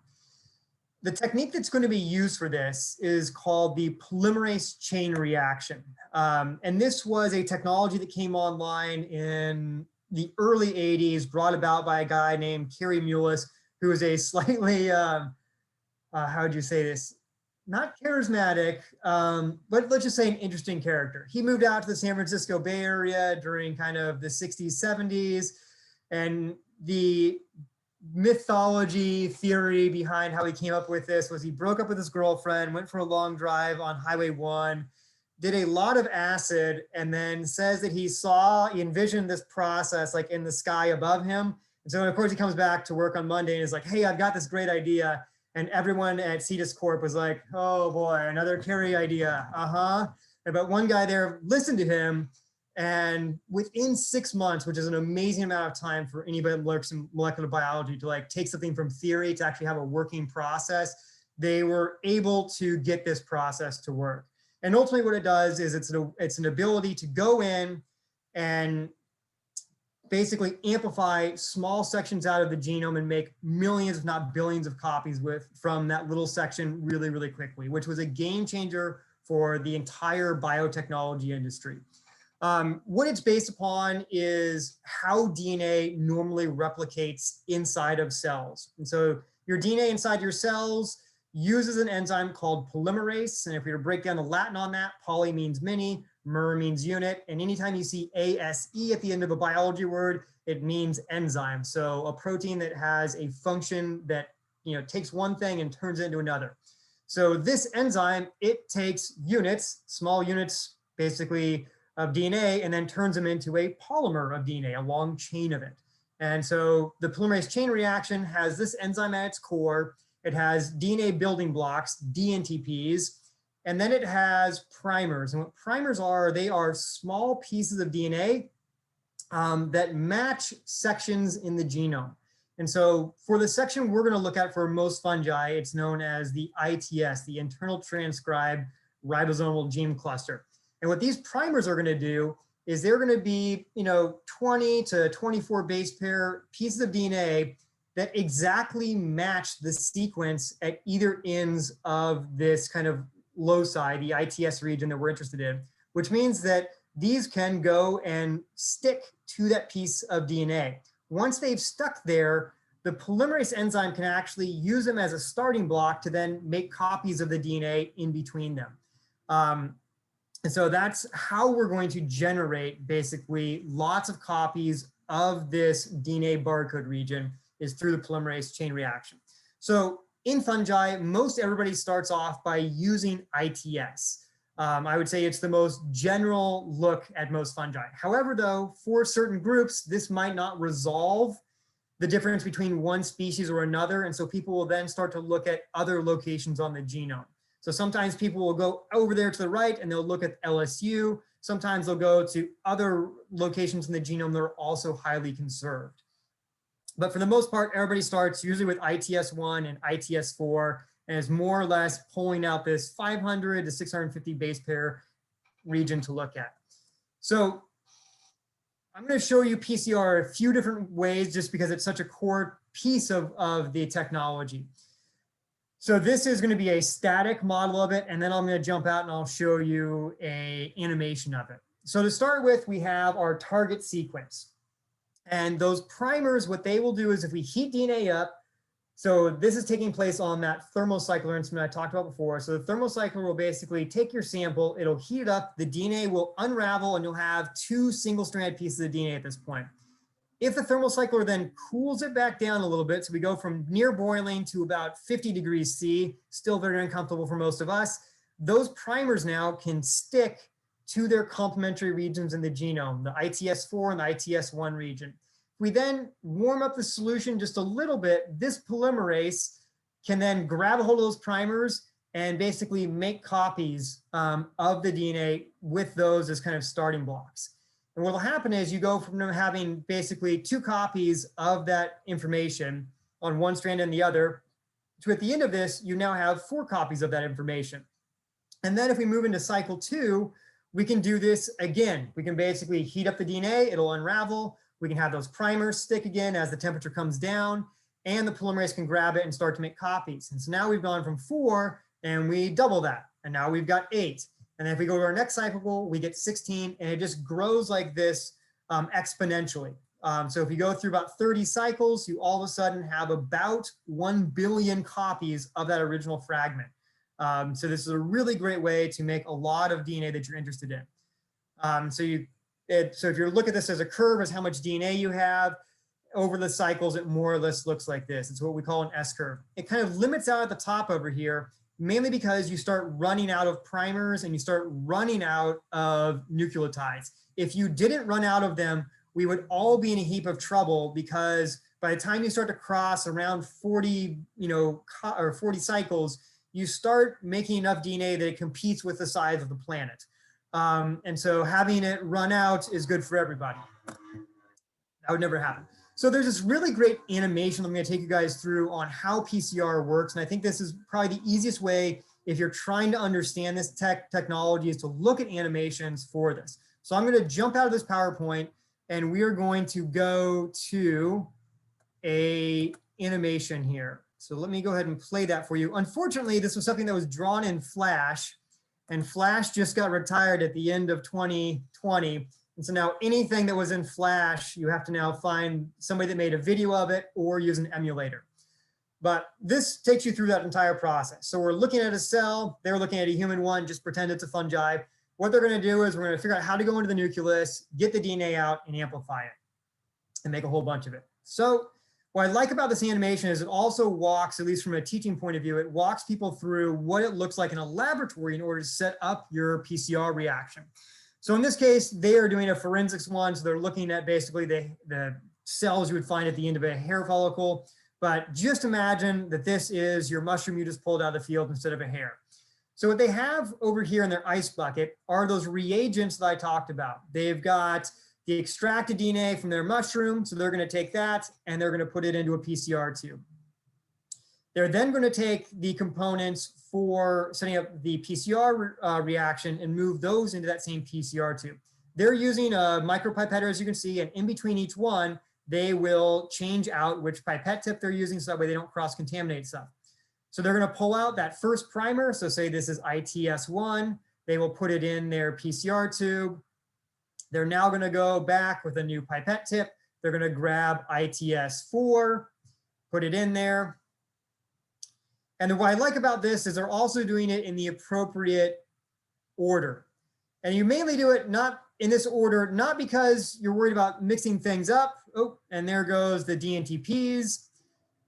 The technique that's going to be used for this is called the polymerase chain reaction. And this was a technology that came online in the early 80s, brought about by a guy named Kerry Mullis, who is a slightly, how would you say this? Not charismatic, but let's just say an interesting character. He moved out to the San Francisco Bay Area during kind of the 60s, 70s, and the mythology theory behind how he came up with this was he broke up with his girlfriend, went for a long drive on Highway 1, did a lot of acid, and then says that he envisioned this process like in the sky above him. And so of course he comes back to work on Monday and is like, hey, I've got this great idea. And everyone at Cetus Corp was like, oh boy, another Kerry idea, But one guy there listened to him, and within 6 months, which is an amazing amount of time for anybody that works in molecular biology to like take something from theory to actually have a working process, they were able to get this process to work. And ultimately what it does is it's an ability to go in and basically amplify small sections out of the genome and make millions, if not billions of copies from that little section really, really quickly, which was a game changer for the entire biotechnology industry. What it's based upon is how DNA normally replicates inside of cells. And so your DNA inside your cells uses an enzyme called polymerase. And if we were to break down the Latin on that, poly means many, mer means unit. And anytime you see ASE at the end of a biology word, it means enzyme. So a protein that has a function that takes one thing and turns it into another. So this enzyme, it takes units, small units, basically of DNA and then turns them into a polymer of DNA, a long chain of it. And so the polymerase chain reaction has this enzyme at its core. It has DNA building blocks, DNTPs, and then it has primers. And what primers are, they are small pieces of DNA that match sections in the genome. And so for the section we're going to look at for most fungi, it's known as the ITS, the internal transcribed ribosomal gene cluster. And what these primers are going to do is they're going to be, 20 to 24 base pair pieces of DNA that exactly match the sequence at either ends of this kind of loci, the ITS region that we're interested in, which means that these can go and stick to that piece of DNA. Once they've stuck there, the polymerase enzyme can actually use them as a starting block to then make copies of the DNA in between them. And so that's how we're going to generate basically lots of copies of this DNA barcode region is through the polymerase chain reaction. So in fungi, most everybody starts off by using ITS. I would say it's the most general look at most fungi. However, though, for certain groups, this might not resolve the difference between one species or another. And so people will then start to look at other locations on the genome. So sometimes people will go over there to the right and they'll look at LSU. Sometimes they'll go to other locations in the genome that are also highly conserved. But for the most part, everybody starts usually with ITS1 and ITS4 and is more or less pulling out this 500 to 650 base pair region to look at. So I'm going to show you PCR a few different ways just because it's such a core piece of the technology. So this is going to be a static model of it, and then I'm going to jump out and I'll show you an animation of it. So to start with, we have our target sequence. And those primers, what they will do is if we heat DNA up, so this is taking place on that thermocycler instrument I talked about before. So the thermocycler will basically take your sample, it'll heat it up, the DNA will unravel, and you'll have two single-stranded pieces of DNA at this point. If the thermocycler then cools it back down a little bit, so we go from near boiling to about 50 degrees C, still very uncomfortable for most of us, those primers now can stick to their complementary regions in the genome, the ITS4 and the ITS1 region. If we then warm up the solution just a little bit, this polymerase can then grab a hold of those primers and basically make copies of the DNA with those as kind of starting blocks. And what will happen is you go from having basically two copies of that information on one strand and the other to at the end of this, you now have 4 copies of that information. And then if we move into cycle 2, we can do this again. We can basically heat up the DNA, it'll unravel. We can have those primers stick again as the temperature comes down, and the polymerase can grab it and start to make copies. And so now we've gone from 4 and we double that. And now we've got 8. And then if we go to our next cycle, we get 16, and it just grows like this exponentially. So if you go through about 30 cycles, you all of a sudden have about 1 billion copies of that original fragment. So this is a really great way to make a lot of DNA that you're interested in. So if you look at this as a curve, as how much DNA you have, over the cycles, it more or less looks like this. It's what we call an S-curve. It kind of limits out at the top over here, mainly because you start running out of primers and you start running out of nucleotides. If you didn't run out of them, we would all be in a heap of trouble, because by the time you start to cross around 40, or 40 cycles, you start making enough DNA that it competes with the size of the planet. And so having it run out is good for everybody. That would never happen. So there's this really great animation I'm going to take you guys through on how PCR works. And I think this is probably the easiest way, if you're trying to understand this technology, is to look at animations for this. So I'm going to jump out of this PowerPoint and we are going to go to a animation here. So let me go ahead and play that for you. Unfortunately, this was something that was drawn in Flash, and Flash just got retired at the end of 2020. And so now anything that was in Flash, you have to now find somebody that made a video of it or use an emulator. But this takes you through that entire process. So we're looking at a cell, they're looking at a human one, just pretend it's a fungi. What they're gonna do is we're gonna figure out how to go into the nucleus, get the DNA out and amplify it and make a whole bunch of it. So what I like about this animation is it also walks, at least from a teaching point of view, it walks people through what it looks like in a laboratory in order to set up your PCR reaction. So in this case, they are doing a forensics one. So they're looking at basically the cells you would find at the end of a hair follicle. But just imagine that this is your mushroom you just pulled out of the field instead of a hair. So what they have over here in their ice bucket are those reagents that I talked about. They've got the extracted DNA from their mushroom. So they're going to take that and they're going to put it into a PCR tube. They're then going to take the components for setting up the PCR reaction and move those into that same PCR tube. They're using a micropipetter, as you can see, and in between each one, they will change out which pipette tip they're using so that way they don't cross-contaminate stuff. So they're going to pull out that first primer. So say this is ITS1. They will put it in their PCR tube. They're now going to go back with a new pipette tip. They're going to grab ITS4, put it in there. And what I like about this is they're also doing it in the appropriate order. And you mainly do it not in this order, not because you're worried about mixing things up. Oh, and there goes the DNTPs,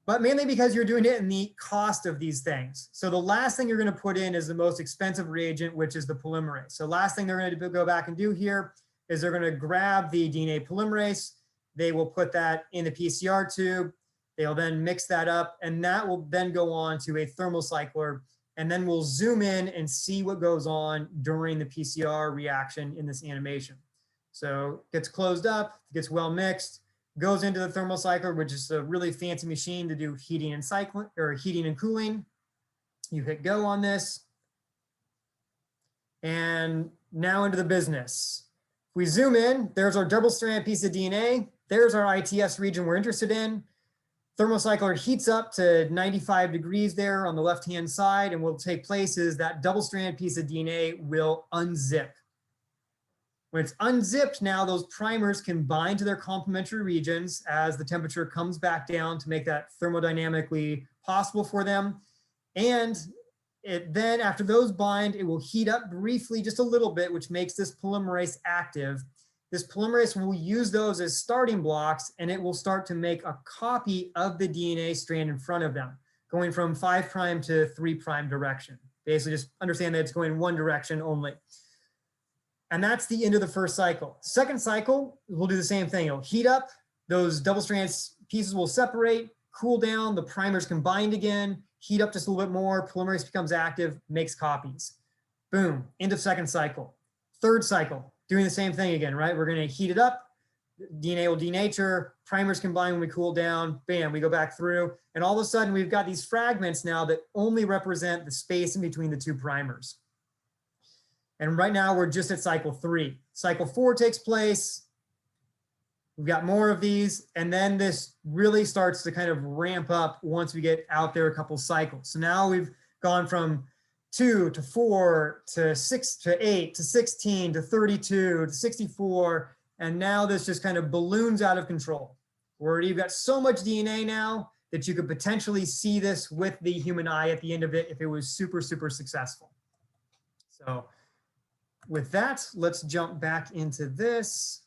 but mainly because you're doing it in the cost of these things. So the last thing you're going to put in is the most expensive reagent, which is the polymerase. So last thing they're going to go back and do here is they're going to grab the DNA polymerase. They will put that in the PCR tube. They'll then mix that up, and that will then go on to a thermocycler, and then we'll zoom in and see what goes on during the PCR reaction in this animation. So it gets closed up, gets well mixed, goes into the thermocycler, which is a really fancy machine to do heating and cycling or heating and cooling. You hit go on this, and now into the business. If we zoom in, there's our double-stranded piece of DNA. There's our ITS region we're interested in. Thermocycler heats up to 95 degrees there on the left-hand side, and what will take place is that double-stranded piece of DNA will unzip. When it's unzipped now, those primers can bind to their complementary regions as the temperature comes back down to make that thermodynamically possible for them. And then after those bind, it will heat up briefly just a little bit, which makes this polymerase active. This polymerase will use those as starting blocks, and it will start to make a copy of the DNA strand in front of them, going from 5' to 3' direction. Basically, just understand that it's going one direction only. And that's the end of the first cycle. Second cycle, we'll do the same thing. It'll heat up, those double-stranded pieces will separate, cool down, the primers can bind again, heat up just a little bit more, polymerase becomes active, makes copies. Boom, end of second cycle. Third cycle. Doing the same thing again, right? We're going to heat it up. DNA will denature. Primers combine when we cool down. Bam, we go back through. And all of a sudden, we've got these fragments now that only represent the space in between the two primers. And right now, we're just at cycle 3. Cycle 4 takes place. We've got more of these. And then this really starts to kind of ramp up once we get out there a couple cycles. So now we've gone from 2 to 4 to 6 to 8 to 16 to 32 to 64. And now this just kind of balloons out of control, where you've got so much DNA now that you could potentially see this with the human eye at the end of it if it was super, super successful. So with that, let's jump back into this.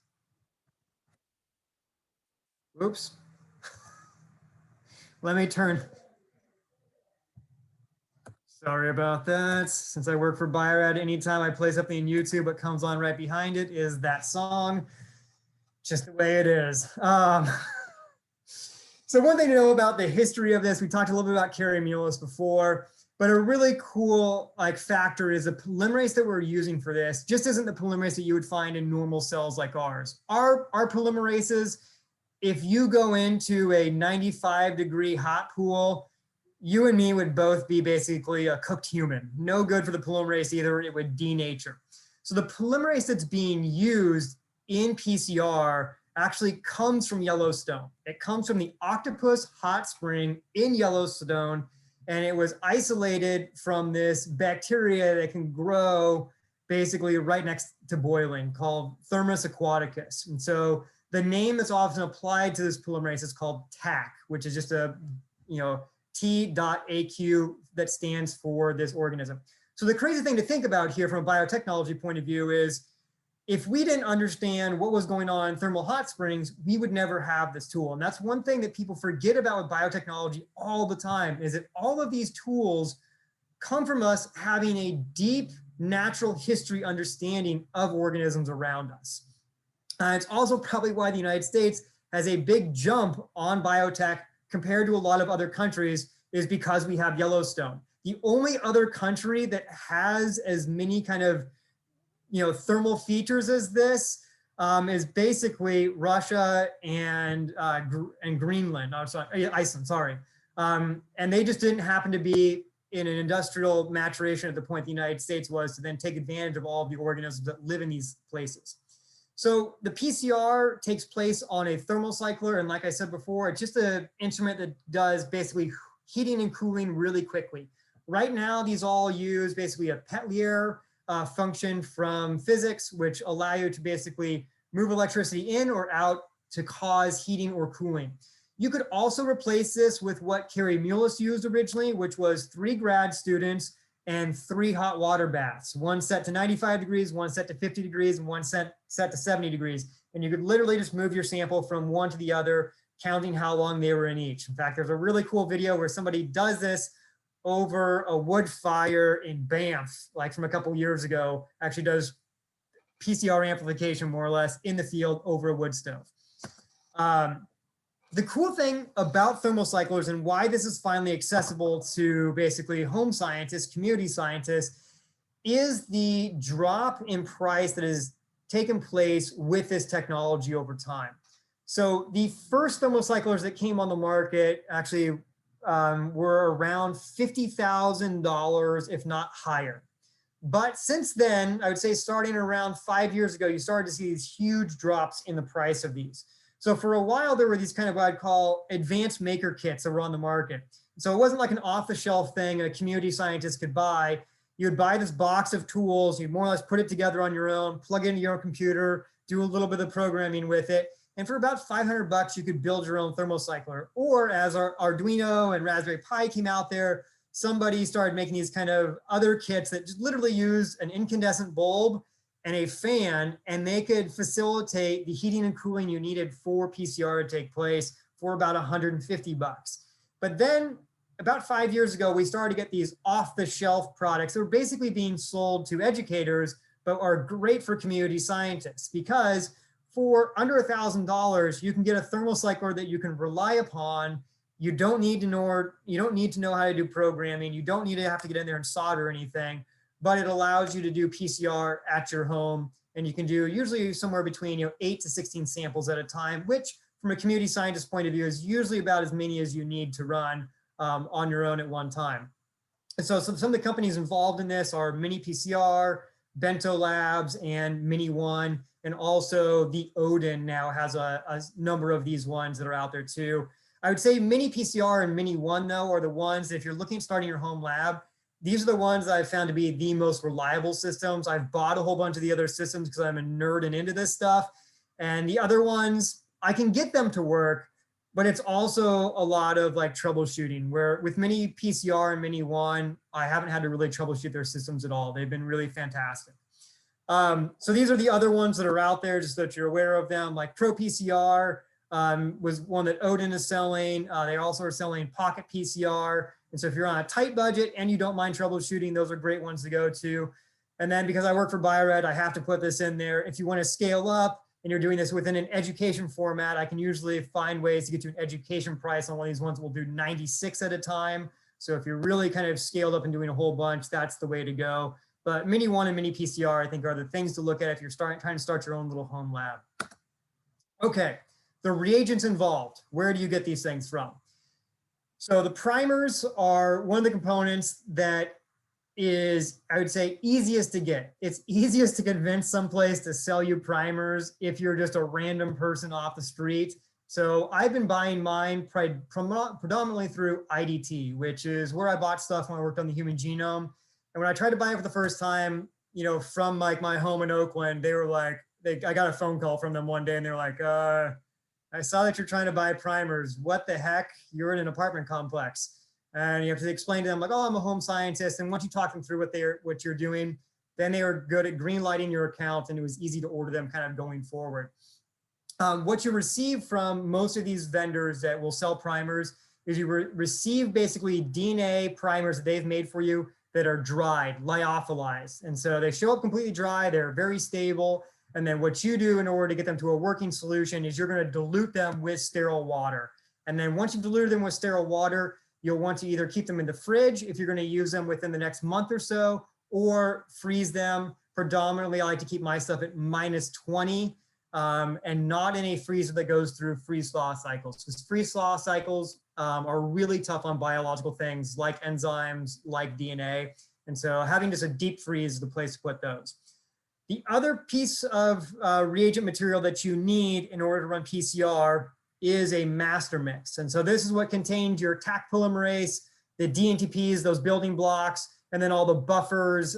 Oops. Let me turn. Sorry about that. Since I work for Bio-Rad, anytime I play something in YouTube, what comes on right behind it is that song. Just the way it is. So one thing to know about the history of this, we talked a little bit about Cariamulus before, but a really cool factor is the polymerase that we're using for this just isn't the polymerase that you would find in normal cells like ours. Our polymerases, if you go into a 95-degree hot pool, you and me would both be basically a cooked human. No good for the polymerase either, it would denature. So the polymerase that's being used in PCR actually comes from Yellowstone. It comes from the Octopus Hot Spring in Yellowstone, and it was isolated from this bacteria that can grow basically right next to boiling called Thermus aquaticus. And so the name that's often applied to this polymerase is called TAC, which is just a, T.AQ that stands for this organism. So the crazy thing to think about here from a biotechnology point of view is if we didn't understand what was going on in thermal hot springs, we would never have this tool. And that's one thing that people forget about with biotechnology all the time is that all of these tools come from us having a deep natural history understanding of organisms around us. It's also probably why the United States has a big jump on biotech compared to a lot of other countries, is because we have Yellowstone. The only other country that has as many kind of, thermal features as this is basically Russia and Greenland. Oh, sorry, Iceland. Sorry, and they just didn't happen to be in an industrial maturation at the point the United States was to then take advantage of all of the organisms that live in these places. So the PCR takes place on a thermocycler, and like I said before, it's just an instrument that does basically heating and cooling really quickly. Right now, these all use basically a Petlier function from physics, which allow you to basically move electricity in or out to cause heating or cooling. You could also replace this with what Carrie Mullis used originally, which was 3 grad students and 3 hot water baths, one set to 95 degrees, one set to 50 degrees, and one set to 70 degrees. And you could literally just move your sample from one to the other, counting how long they were in each. In fact, there's a really cool video where somebody does this over a wood fire in Banff, like from a couple years ago, actually does PCR amplification more or less in the field over a wood stove. The cool thing about thermocyclers and why this is finally accessible to basically home scientists, community scientists, is the drop in price that has taken place with this technology over time. So the first thermocyclers that came on the market actually were around $50,000, if not higher. But since then, I would say starting around 5 years ago, you started to see these huge drops in the price of these. So for a while, there were these kind of what I'd call advanced maker kits that were on the market. So it wasn't like an off-the-shelf thing a community scientist could buy. You would buy this box of tools, you'd more or less put it together on your own, plug it into your own computer, do a little bit of programming with it. And for about 500 bucks, you could build your own thermocycler. Or as our Arduino and Raspberry Pi came out there, somebody started making these kind of other kits that just literally use an incandescent bulb and a fan, and they could facilitate the heating and cooling you needed for PCR to take place for about 150 bucks. But then about 5 years ago, we started to get these off-the-shelf products that were basically being sold to educators, but are great for community scientists, because for under $1,000, you can get a thermocycler that you can rely upon. You don't need to know how to do programming. You don't need to have to get in there and solder or anything, but it allows you to do PCR at your home. And you can do usually somewhere between 8 to 16 samples at a time, which from a community scientist point of view is usually about as many as you need to run on your own at one time. And so some of the companies involved in this are Mini PCR, Bento Labs, and Mini One. And also the Odin now has a number of these ones that are out there too. I would say Mini PCR and Mini One though are the ones that if you're looking at starting your home lab, these are the ones that I've found to be the most reliable systems. I've bought a whole bunch of the other systems because I'm a nerd and into this stuff. And the other ones, I can get them to work, but it's also a lot of like troubleshooting, where with Mini PCR and Mini One, I haven't had to really troubleshoot their systems at all. They've been really fantastic. So these are the other ones that are out there, just so that you're aware of them. Like Pro PCR was one that Odin is selling. They also are selling Pocket PCR. And so if you're on a tight budget and you don't mind troubleshooting, those are great ones to go to. And then because I work for Bio-Rad, I have to put this in there. If you want to scale up and you're doing this within an education format, I can usually find ways to get you an education price on one of these ones. We'll do 96 at a time. So if you're really kind of scaled up and doing a whole bunch, that's the way to go. But Mini One and Mini PCR, I think, are the things to look at if you're trying to start your own little home lab. Okay, the reagents involved. Where do you get these things from? So the primers are one of the components that is, I would say, easiest to get. It's easiest to convince someplace to sell you primers if you're just a random person off the street. So I've been buying mine predominantly through IDT, which is where I bought stuff when I worked on the human genome. And when I tried to buy it for the first time, from like my home in Oakland, they were like, I got a phone call from them one day and they're like, I saw that you're trying to buy primers. What the heck? You're in an apartment complex. And you have to explain to them like, oh, I'm a home scientist. And once you talk them through what you're doing, then they were good at green lighting your account, and it was easy to order them kind of going forward. What you receive from most of these vendors that will sell primers is you receive basically DNA primers that they've made for you. that are dried, lyophilized. And so they show up completely dry, they're very stable. And then what you do in order to get them to a working solution is you're going to dilute them with sterile water. And then once you dilute them with sterile water, you'll want to either keep them in the fridge if you're going to use them within the next month or so, or freeze them. Predominantly, I like to keep my stuff at -20 and not in a freezer that goes through freeze-thaw cycles. Because freeze-thaw cycles are really tough on biological things like enzymes, like DNA. And so having just a deep freeze is the place to put those. The other piece of reagent material that you need in order to run PCR is a master mix. And so this is what contains your Taq polymerase, the DNTPs, those building blocks, and then all the buffers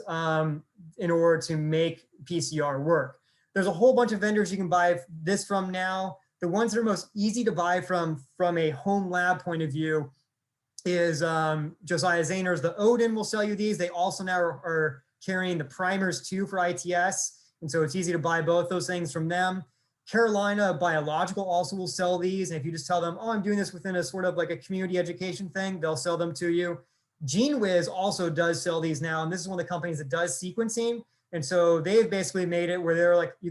in order to make PCR work. There's a whole bunch of vendors you can buy this from now. The ones that are most easy to buy from a home lab point of view is Josiah Zahner's. The Odin will sell you these. They also now are carrying the primers too for ITS. And so it's easy to buy both those things from them. Carolina Biological also will sell these. And if you just tell them, oh, I'm doing this within a sort of like a community education thing, they'll sell them to you. GeneWiz also does sell these now. And this is one of the companies that does sequencing. And so they've basically made it where they're like, they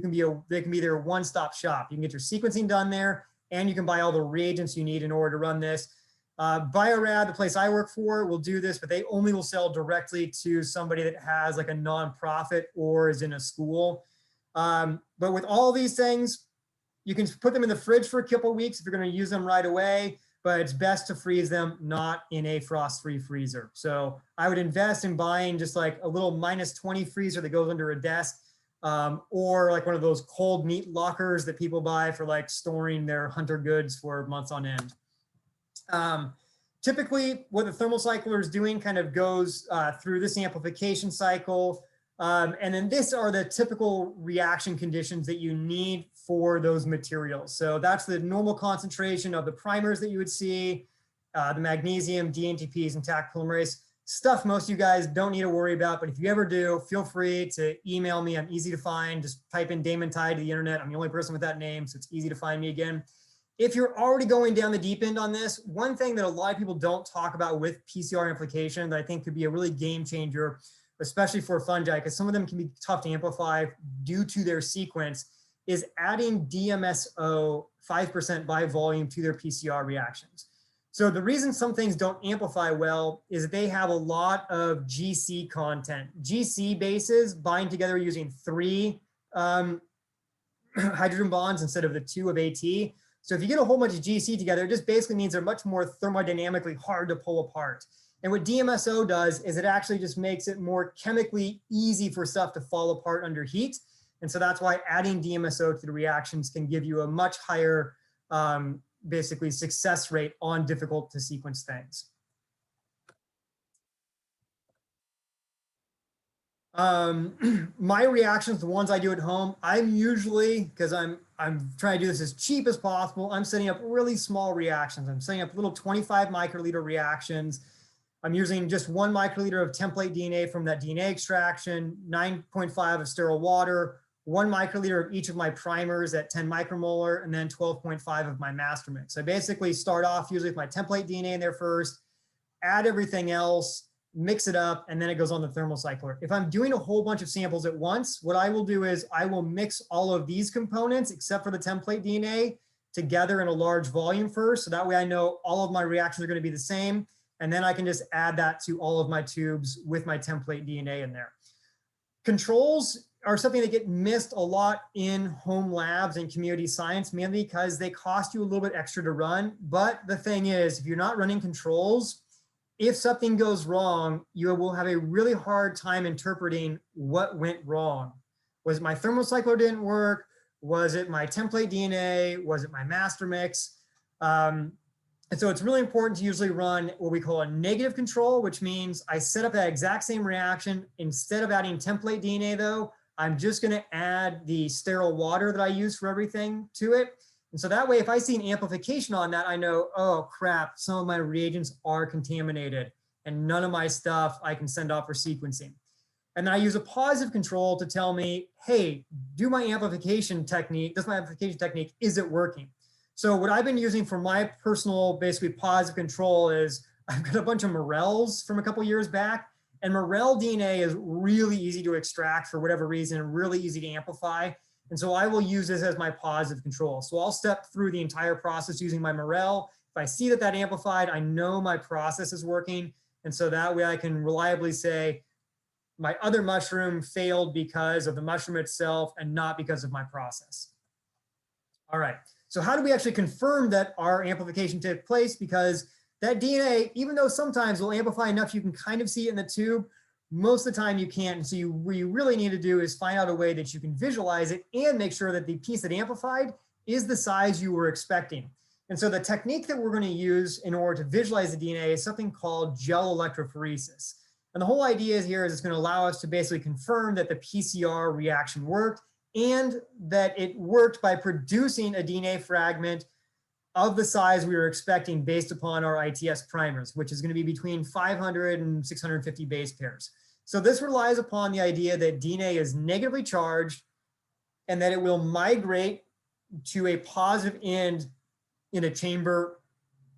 can be their one-stop shop. You can get your sequencing done there, and you can buy all the reagents you need in order to run this. Biorad, the place I work for, will do this, but they only will sell directly to somebody that has like a nonprofit or is in a school. But with all these things, you can put them in the fridge for a couple of weeks if you're going to use them right away, but it's best to freeze them not in a frost-free freezer. So I would invest in buying just like a little -20 freezer that goes under a desk, or like one of those cold meat lockers that people buy for like storing their hunter goods for months on end. Typically, what the thermal cycler is doing kind of goes through this amplification cycle. And then this are the typical reaction conditions that you need for those materials. So that's the normal concentration of the primers that you would see, the magnesium, DNTPs, and Taq polymerase. Stuff most of you guys don't need to worry about, but if you ever do, feel free to email me. I'm easy to find. Just type in Damon Tighe to the internet. I'm the only person with that name, so it's easy to find me again. If you're already going down the deep end on this, one thing that a lot of people don't talk about with PCR amplification that I think could be a really game changer, especially for fungi, because some of them can be tough to amplify due to their sequence, is adding DMSO 5% by volume to their PCR reactions. So the reason some things don't amplify well is that they have a lot of GC content. GC bases bind together using 3 hydrogen bonds instead of the 2 of AT. So if you get a whole bunch of GC together, it just basically means they're much more thermodynamically hard to pull apart. And what DMSO does is it actually just makes it more chemically easy for stuff to fall apart under heat. And so that's why adding DMSO to the reactions can give you a much higher basically success rate on difficult to sequence things. My reactions, the ones I do at home, I'm usually, because I'm trying to do this as cheap as possible, I'm setting up really small reactions. I'm setting up little 25 microliter reactions. I'm using just 1 microliter of template DNA from that DNA extraction, 9.5 of sterile water, 1 microliter of each of my primers at 10 micromolar, and then 12.5 of my master mix. I basically start off usually with my template DNA in there first, add everything else, mix it up, and then it goes on the thermal cycler. If I'm doing a whole bunch of samples at once, what I will do is I will mix all of these components, except for the template DNA, together in a large volume first. So that way I know all of my reactions are going to be the same. And then I can just add that to all of my tubes with my template DNA in there. Controls are something that get missed a lot in home labs and community science, mainly because they cost you a little bit extra to run. But the thing is, if you're not running controls, if something goes wrong, you will have a really hard time interpreting what went wrong. Was it my thermal cycler didn't work? Was it my template DNA? Was it my master mix? And so it's really important to usually run what we call a negative control, which means I set up that exact same reaction. Instead of adding template DNA though, I'm just gonna add the sterile water that I use for everything to it. And so that way, if I see an amplification on that, I know, oh crap, some of my reagents are contaminated and none of my stuff I can send off for sequencing. And then I use a positive control to tell me, hey, does my amplification technique, is it working? So what I've been using for my personal, basically positive control is I've got a bunch of morels from a couple years back, And Morel DNA is really easy to extract for whatever reason, and really easy to amplify. And so I will use this as my positive control. So I'll step through the entire process using my Morel. If I see that that amplified, I know my process is working. And so that way I can reliably say my other mushroom failed because of the mushroom itself and not because of my process. All right, so how do we actually confirm that our amplification took place? Because that DNA, even though sometimes will amplify enough you can kind of see it in the tube, most of the time you can't. And so what you really need to do is find out a way that you can visualize it and make sure that the piece that amplified is the size you were expecting. And so the technique that we're going to use in order to visualize the DNA is something called gel electrophoresis. And the whole idea here is it's going to allow us to basically confirm that the PCR reaction worked and that it worked by producing a DNA fragment of the size we were expecting based upon our ITS primers, which is going to be between 500 and 650 base pairs. So this relies upon the idea that DNA is negatively charged and that it will migrate to a positive end in a chamber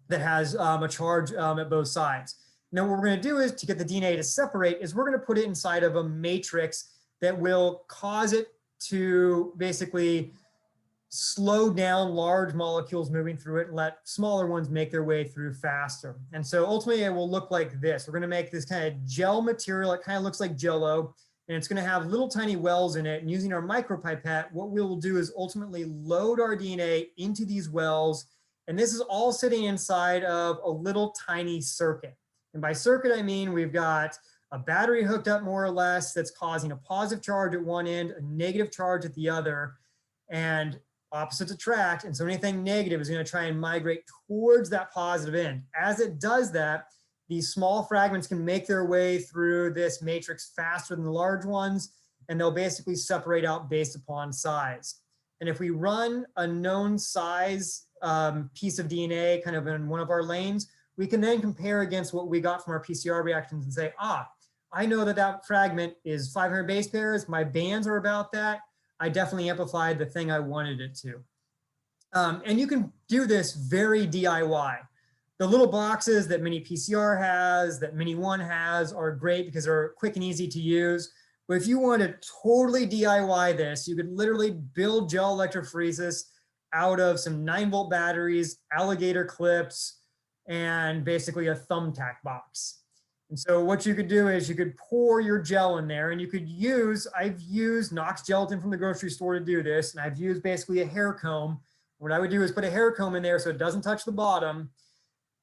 that has a charge at both sides. Now what we're going to do is to get the DNA to separate is we're going to put it inside of a matrix that will cause it to basically slow down large molecules moving through it and let smaller ones make their way through faster. And so ultimately it will look like this. We're going to make this kind of gel material. It kind of looks like Jell-O, and it's going to have little tiny wells in it. And using our micropipette, what we will do is ultimately load our DNA into these wells. And this is all sitting inside of a little tiny circuit. And by circuit, I mean we've got a battery hooked up more or less that's causing a positive charge at one end, a negative charge at the other, and opposites attract. And so anything negative is going to try and migrate towards that positive end. As it does that, these small fragments can make their way through this matrix faster than the large ones, and they'll basically separate out based upon size. And if we run a known size piece of DNA kind of in one of our lanes, we can then compare against what we got from our PCR reactions and say, I know that that fragment is 500 base pairs. My bands are about that. I definitely amplified the thing I wanted it to. And you can do this very DIY. The little boxes that Mini PCR has, that Mini One has, are great because they're quick and easy to use. But if you want to totally DIY this, you could literally build gel electrophoresis out of some 9-volt batteries, alligator clips, and basically a thumbtack box. And so what you could do is you could pour your gel in there, and you could use, I've used Knox gelatin from the grocery store to do this, and I've used basically a hair comb. What I would do is put a hair comb in there so it doesn't touch the bottom,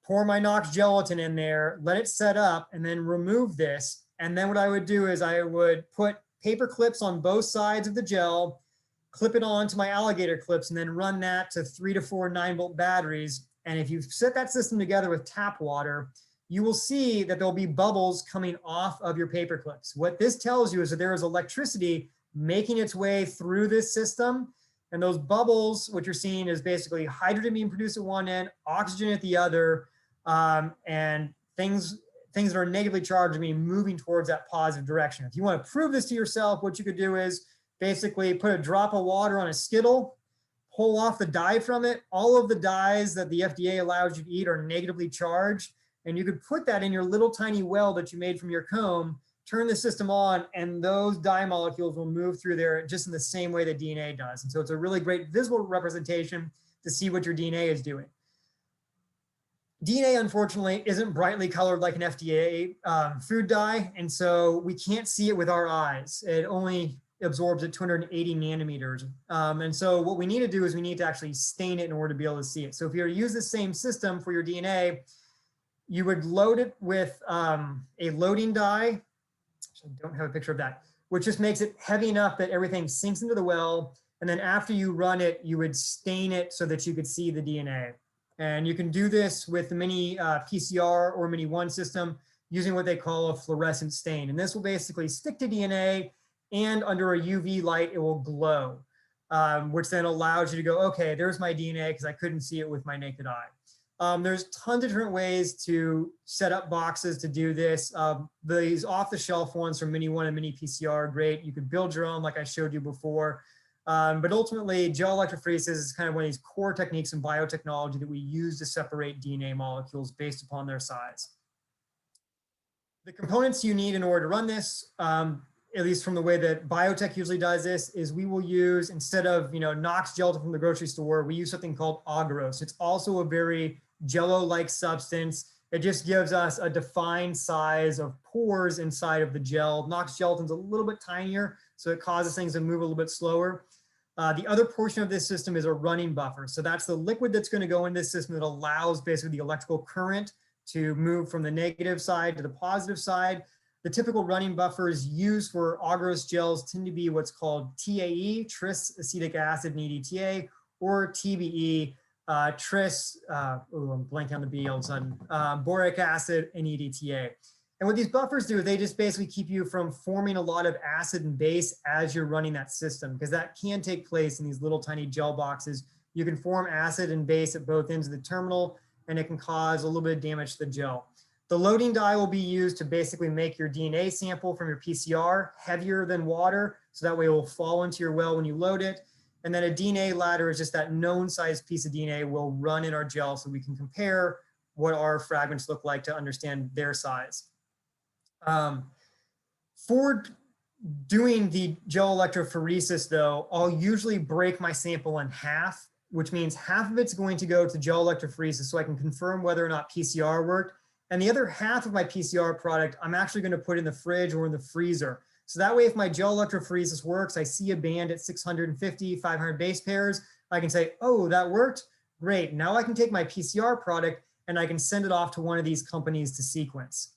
pour my Knox gelatin in there, let it set up, and then remove this. And then what I would do is I would put paper clips on both sides of the gel, clip it onto my alligator clips, and then run that to 3 to 4 9-volt batteries. And if you set that system together with tap water, you will see that there'll be bubbles coming off of your paper clips. What this tells you is that there is electricity making its way through this system. And those bubbles, what you're seeing is basically hydrogen being produced at one end, oxygen at the other, and things that are negatively charged being moving towards that positive direction. If you want to prove this to yourself, what you could do is basically put a drop of water on a Skittle, pull off the dye from it. All of the dyes that the FDA allows you to eat are negatively charged. And you could put that in your little tiny well that you made from your comb, turn the system on, and those dye molecules will move through there just in the same way that DNA does. And so it's a really great visual representation to see what your DNA is doing. DNA, unfortunately, isn't brightly colored like an FDA food dye, and so we can't see it with our eyes. It only absorbs at 280 nanometers. And so what we need to do is we need to actually stain it in order to be able to see it. So if you were to use the same system for your DNA, you would load it with a loading dye. I don't have a picture of that, which just makes it heavy enough that everything sinks into the well. And then after you run it, you would stain it so that you could see the DNA. And you can do this with the Mini PCR or Mini One system using what they call a fluorescent stain. And this will basically stick to DNA, and under a UV light, it will glow, which then allows you to go, okay, there's my DNA because I couldn't see it with my naked eye. There's tons of different ways to set up boxes to do this. These off-the-shelf ones from Mini One and Mini PCR are great. You can build your own like I showed you before. But ultimately, gel electrophoresis is kind of one of these core techniques in biotechnology that we use to separate DNA molecules based upon their size. The components you need in order to run this, at least from the way that biotech usually does this, is we will use, instead of Knox gelatin from the grocery store, we use something called agarose. It's also a very jello-like substance. It just gives us a defined size of pores inside of the gel. Knox gelatin's a little bit tinier, so it causes things to move a little bit slower. The other portion of this system is a running buffer. So that's the liquid that's going to go in this system that allows basically the electrical current to move from the negative side to the positive side. The typical running buffers used for agarose gels tend to be what's called TAE, tris acetic acid and EDTA, or TBE, tris, I'm blanking on the B all of a sudden, boric acid and EDTA. And what these buffers do is they just basically keep you from forming a lot of acid and base as you're running that system, because that can take place in these little tiny gel boxes. You can form acid and base at both ends of the terminal, and it can cause a little bit of damage to the gel. The loading dye will be used to basically make your DNA sample from your PCR heavier than water, so that way it will fall into your well when you load it. And then a DNA ladder is just that known size piece of DNA will run in our gel so we can compare what our fragments look like to understand their size. For doing the gel electrophoresis though, I'll usually break my sample in half, which means half of it's going to go to gel electrophoresis so I can confirm whether or not PCR worked. And the other half of my PCR product, I'm actually going to put in the fridge or in the freezer. So that way, if my gel electrophoresis works, I see a band at 650, 500 base pairs, I can say, oh, that worked. Great. Now I can take my PCR product and I can send it off to one of these companies to sequence.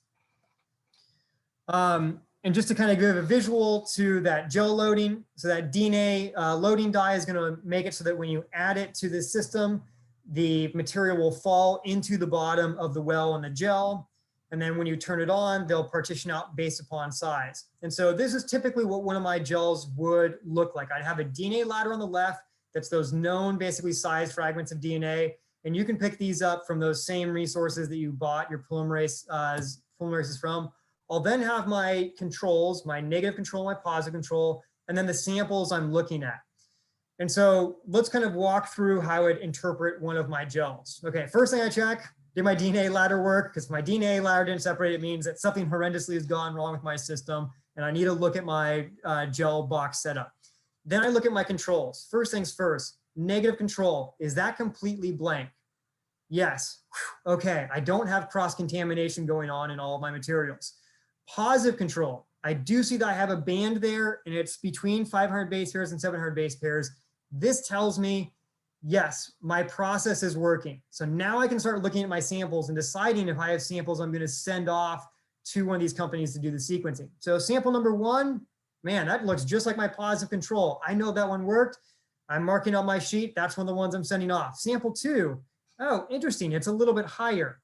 And just to kind of give a visual to that gel loading, so that DNA loading dye is going to make it so that when you add it to the system, the material will fall into the bottom of the well in the gel. And then when you turn it on, they'll partition out based upon size. And so this is typically what one of my gels would look like. I'd have a DNA ladder on the left. That's those known basically size fragments of DNA. And you can pick these up from those same resources that you bought your polymerases from. I'll then have my controls, my negative control, my positive control, and then the samples I'm looking at. And so let's kind of walk through how I'd interpret one of my gels. Okay, first thing I check, did my DNA ladder work? Because if my DNA ladder didn't separate, it means that something horrendously has gone wrong with my system, and I need to look at my gel box setup. Then I look at my controls. First things first, negative control, is that completely blank? Yes. Okay, I don't have cross-contamination going on in all of my materials. Positive control, I do see that I have a band there, and it's between 500 base pairs and 700 base pairs. This tells me, yes, my process is working. So now I can start looking at my samples and deciding if I have samples I'm going to send off to one of these companies to do the sequencing. So sample number one, man, that looks just like my positive control. I know that one worked. I'm marking on my sheet. That's one of the ones I'm sending off. Sample two, oh, interesting. It's a little bit higher.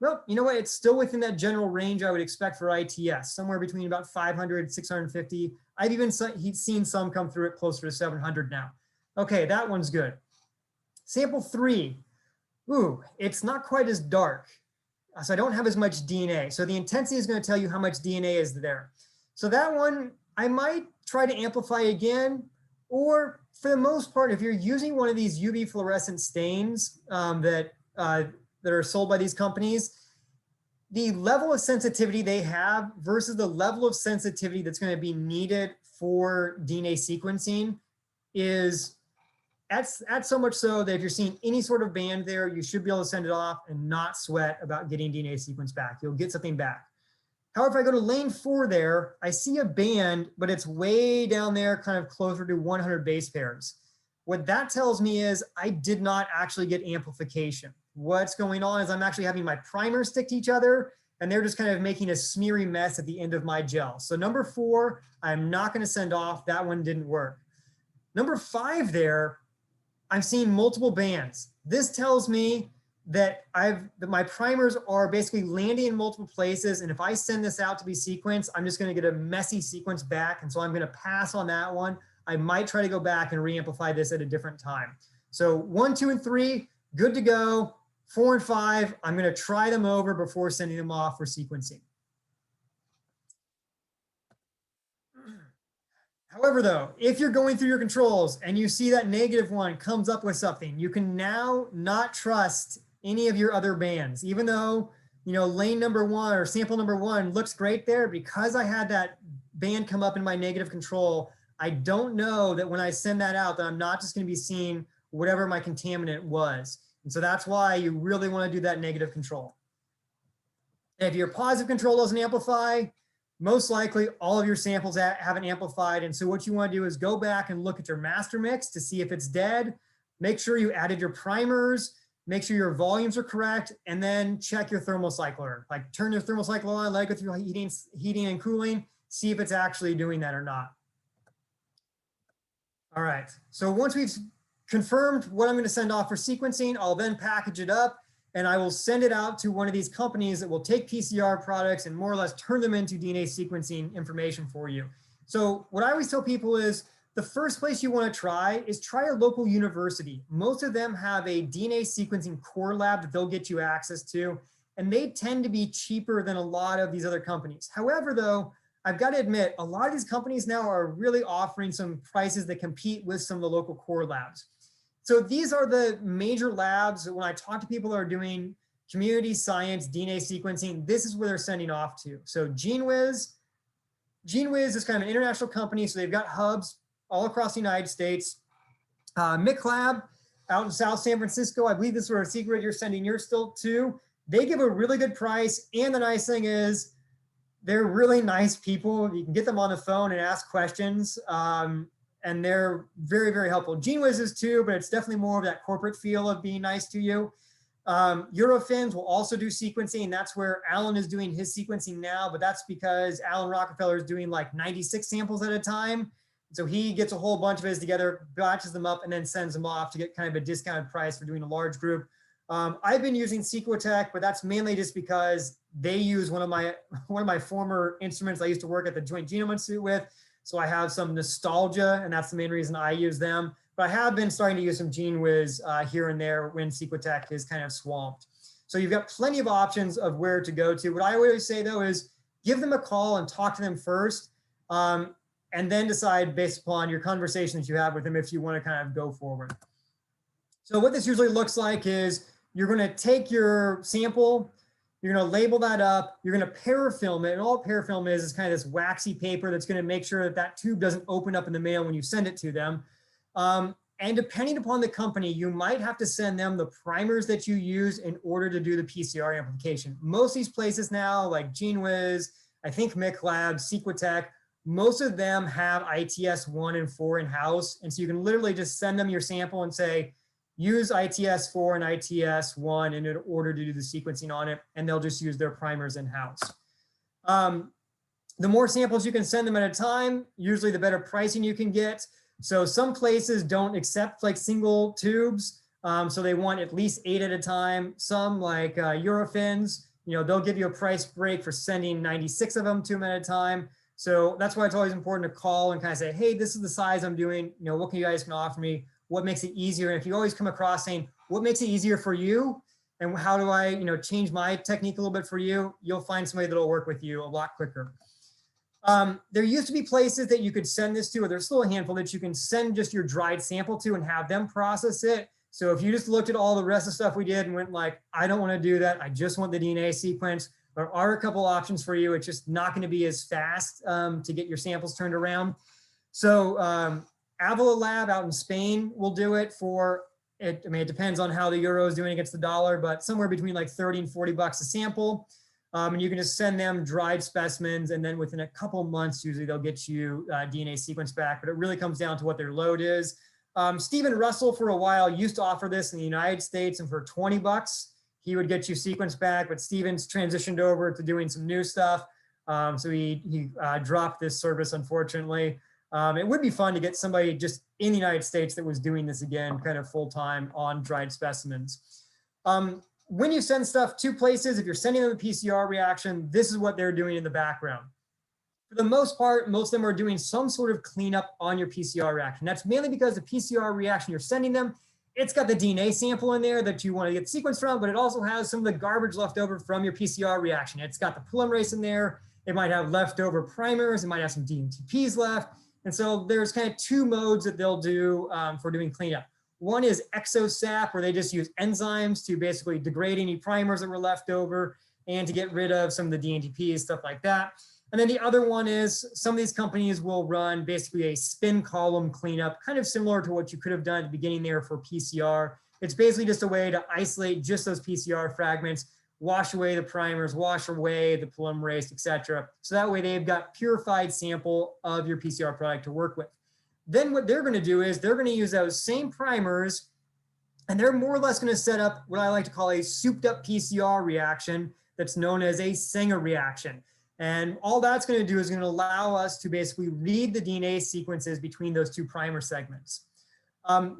Well, you know what? It's still within that general range I would expect for ITS, somewhere between about 500, 650. I've even seen some come through it closer to 700 now. Okay, that one's good. Sample three, ooh, it's not quite as dark. So I don't have as much DNA. So the intensity is going to tell you how much DNA is there. So that one, I might try to amplify again, or for the most part, if you're using one of these UV fluorescent stains that are sold by these companies, the level of sensitivity they have versus the level of sensitivity that's going to be needed for DNA sequencing is at so much so that if you're seeing any sort of band there, you should be able to send it off and not sweat about getting DNA sequence back. You'll get something back. However, if I go to lane 4 there, I see a band, but it's way down there, kind of closer to 100 base pairs. What that tells me is I did not actually get amplification. What's going on is I'm actually having my primers stick to each other, and they're just kind of making a smeary mess at the end of my gel. So number 4, I'm not going to send off. That one didn't work. Number 5 there, I'm seeing multiple bands. This tells me that my primers are basically landing in multiple places, and if I send this out to be sequenced, I'm just going to get a messy sequence back, and so I'm going to pass on that one. I might try to go back and re-amplify this at a different time. So 1, 2, and 3, good to go. 4 and 5, I'm going to try them over before sending them off for sequencing. However, though, if you're going through your controls and you see that negative one comes up with something, you can now not trust any of your other bands, even though you know, lane number 1 or sample number 1 looks great there. Because I had that band come up in my negative control, I don't know that when I send that out that I'm not just going to be seeing whatever my contaminant was. And so that's why you really want to do that negative control. And if your positive control doesn't amplify, most likely all of your samples haven't amplified. And so what you want to do is go back and look at your master mix to see if it's dead. Make sure you added your primers, make sure your volumes are correct, and then check your thermocycler. Like turn your thermocycler on, like with your heating and cooling, see if it's actually doing that or not. All right, so once we've confirmed what I'm going to send off for sequencing, I'll then package it up and I will send it out to one of these companies that will take PCR products and more or less turn them into DNA sequencing information for you. So what I always tell people is the first place you want to try is try a local university. Most of them have a DNA sequencing core lab that they'll get you access to, and they tend to be cheaper than a lot of these other companies. However, though, I've got to admit, a lot of these companies now are really offering some prices that compete with some of the local core labs. So these are the major labs that when I talk to people that are doing community science, DNA sequencing, this is where they're sending off to. So GeneWiz is kind of an international company, so they've got hubs all across the United States. McLab out in South San Francisco, I believe this was a secret you're sending yours still to. They give a really good price, and the nice thing is they're really nice people. You can get them on the phone and ask questions. And they're very, very helpful. GeneWiz is too, but it's definitely more of that corporate feel of being nice to you. Eurofins will also do sequencing. That's where Alan is doing his sequencing now, but that's because Alan Rockefeller is doing like 96 samples at a time. So he gets a whole bunch of his together, batches them up, and then sends them off to get kind of a discounted price for doing a large group. I've been using Sequotech, but that's mainly just because they use one of my former instruments I used to work at the Joint Genome Institute with. So I have some nostalgia, and that's the main reason I use them. But I have been starting to use some GeneWiz here and there when Sequotech is kind of swamped. So you've got plenty of options of where to go to. What I always say though is give them a call and talk to them first, and then decide based upon your conversations you have with them if you want to kind of go forward. So what this usually looks like is you're going to take your sample, you're going to label that up, you're going to parafilm it, and all parafilm is kind of this waxy paper that's going to make sure that that tube doesn't open up in the mail when you send it to them. And depending upon the company, you might have to send them the primers that you use in order to do the PCR amplification. Most of these places now, like GeneWiz, I think McLab, Sequotech, most of them have ITS 1 and 4 in-house. And so you can literally just send them your sample and say, use ITS 4 and ITS 1 in order to do the sequencing on it, and they'll just use their primers in-house. The more samples you can send them at a time, usually the better pricing you can get. So some places don't accept like single tubes, so they want at least 8 at a time. Some like Eurofins, they'll give you a price break for sending 96 of them to them at a time. So that's why it's always important to call and kind of say, hey, this is the size I'm doing. What can you guys can offer me? What makes it easier? And if you always come across saying, what makes it easier for you? And how do I, change my technique a little bit for you? You'll find somebody that'll work with you a lot quicker. There used to be places that you could send this to, or there's still a handful that you can send just your dried sample to and have them process it. So if you just looked at all the rest of the stuff we did and went like, I don't want to do that, I just want the DNA sequence, there are a couple options for you. It's just not going to be as fast to get your samples turned around. So Avila Lab out in Spain will do it for, it depends on how the euro is doing against the dollar, but somewhere between like 30 and 40 bucks a sample. And you can just send them dried specimens, and then within a couple months, usually they'll get you DNA sequence back, but it really comes down to what their load is. Stephen Russell for a while used to offer this in the United States, and for 20 bucks, he would get you sequence back, but Stephen's transitioned over to doing some new stuff. So he dropped this service, unfortunately. It would be fun to get somebody just in the United States that was doing this again, kind of full-time on dried specimens. When you send stuff to places, if you're sending them a PCR reaction, this is what they're doing in the background. For the most part, most of them are doing some sort of cleanup on your PCR reaction. That's mainly because the PCR reaction you're sending them, it's got the DNA sample in there that you want to get sequence from, but it also has some of the garbage left over from your PCR reaction. It's got the polymerase in there. It might have leftover primers. It might have some DNTPs left. And so there's kind of two modes that they'll do for doing cleanup. One is exosap, where they just use enzymes to basically degrade any primers that were left over. and to get rid of some of the DNTPs, stuff like that. And then the other one is some of these companies will run basically a spin column cleanup, kind of similar to what you could have done at the beginning there for PCR. It's basically just a way to isolate just those PCR fragments, wash away the primers, wash away the polymerase, et cetera. So that way they've got purified sample of your PCR product to work with. Then what they're going to do is they're going to use those same primers, and they're more or less going to set up what I like to call a souped up PCR reaction that's known as a Sanger reaction. And all that's going to do is going to allow us to basically read the DNA sequences between those two primer segments.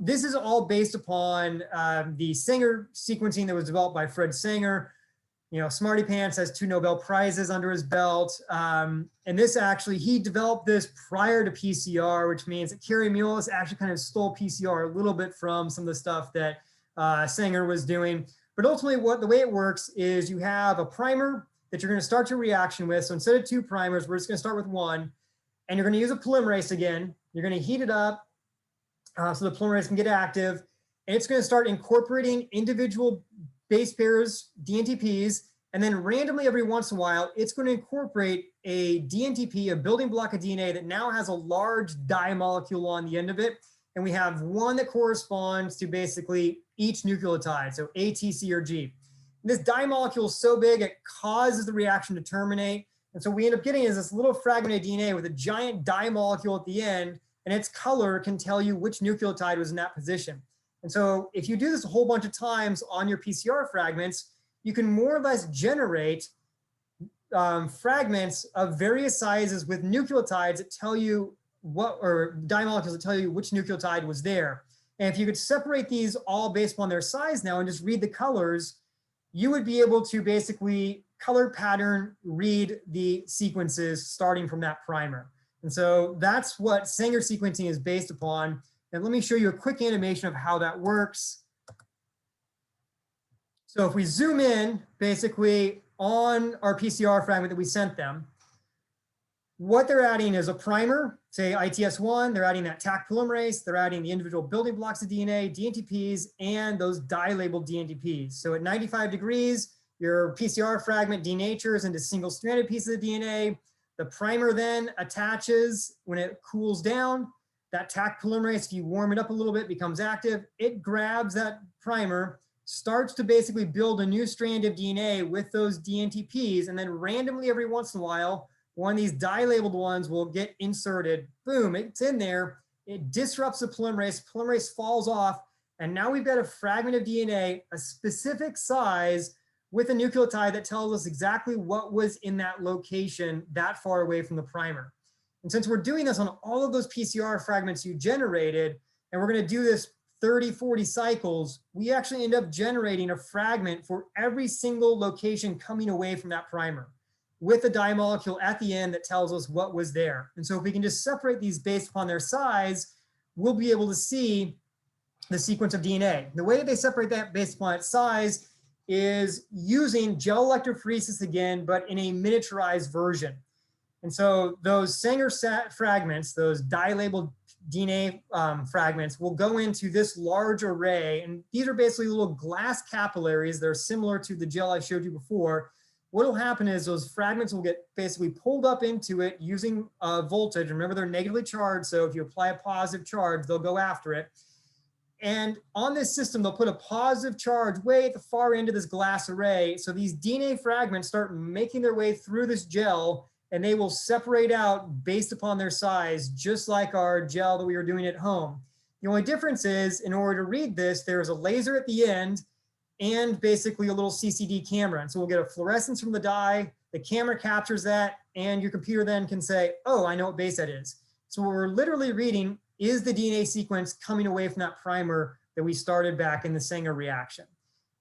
This is all based upon the Sanger sequencing that was developed by Fred Sanger. You know, Smarty Pants has 2 Nobel Prizes under his belt. And this actually, he developed this prior to PCR, which means that Kerry Mullis actually kind of stole PCR a little bit from some of the stuff that Sanger was doing. But ultimately, the way it works is you have a primer that you're going to start your reaction with. So instead of 2 primers, we're just going to start with 1. And you're going to use a polymerase again. You're going to heat it up so the polymerase can get active. And it's going to start incorporating individual base pairs, DNTPs, and then randomly every once in a while, it's going to incorporate a DNTP, a building block of DNA that now has a large dye molecule on the end of it. And we have one that corresponds to basically each nucleotide, so A, T, C, or G. And this dye molecule is so big, it causes the reaction to terminate. And so we end up getting is this little fragment of DNA with a giant dye molecule at the end, and its color can tell you which nucleotide was in that position. And so if you do this a whole bunch of times on your PCR fragments, you can more or less generate fragments of various sizes with nucleotides that tell you what, or dye molecules that tell you which nucleotide was there. And if you could separate these all based upon their size now and just read the colors, you would be able to basically color pattern read the sequences starting from that primer. And so that's what Sanger sequencing is based upon. And let me show you a quick animation of how that works. So if we zoom in basically on our PCR fragment that we sent them, what they're adding is a primer, say ITS1, they're adding that Taq polymerase, they're adding the individual building blocks of DNA, DNTPs, and those dye-labeled DNTPs. So at 95 degrees, your PCR fragment denatures into single-stranded pieces of DNA. The primer then attaches when it cools down. That Taq polymerase, if you warm it up a little bit, becomes active. It grabs that primer, starts to basically build a new strand of DNA with those DNTPs, and then randomly every once in a while, one of these dye-labeled ones will get inserted. Boom, it's in there. It disrupts the polymerase falls off, and now we've got a fragment of DNA, a specific size, with a nucleotide that tells us exactly what was in that location that far away from the primer. And since we're doing this on all of those PCR fragments you generated, and we're going to do this 30, 40 cycles, we actually end up generating a fragment for every single location coming away from that primer, with a dye molecule at the end that tells us what was there. And so if we can just separate these based upon their size, we'll be able to see the sequence of DNA. The way they separate that based upon its size is using gel electrophoresis again, but in a miniaturized version. And so those Sanger fragments, those dye-labeled DNA fragments, will go into this large array. And these are basically little glass capillaries that are similar to the gel I showed you before. What will happen is those fragments will get basically pulled up into it using voltage. Remember, they're negatively charged, so if you apply a positive charge, they'll go after it. And on this system, they'll put a positive charge way at the far end of this glass array. So these DNA fragments start making their way through this gel, and they will separate out based upon their size, just like our gel that we were doing at home. The only difference is, in order to read this, there is a laser at the end and basically a little CCD camera. And so we'll get a fluorescence from the dye, the camera captures that, and your computer then can say, oh, I know what base that is. So what we're literally reading is the DNA sequence coming away from that primer that we started back in the Sanger reaction.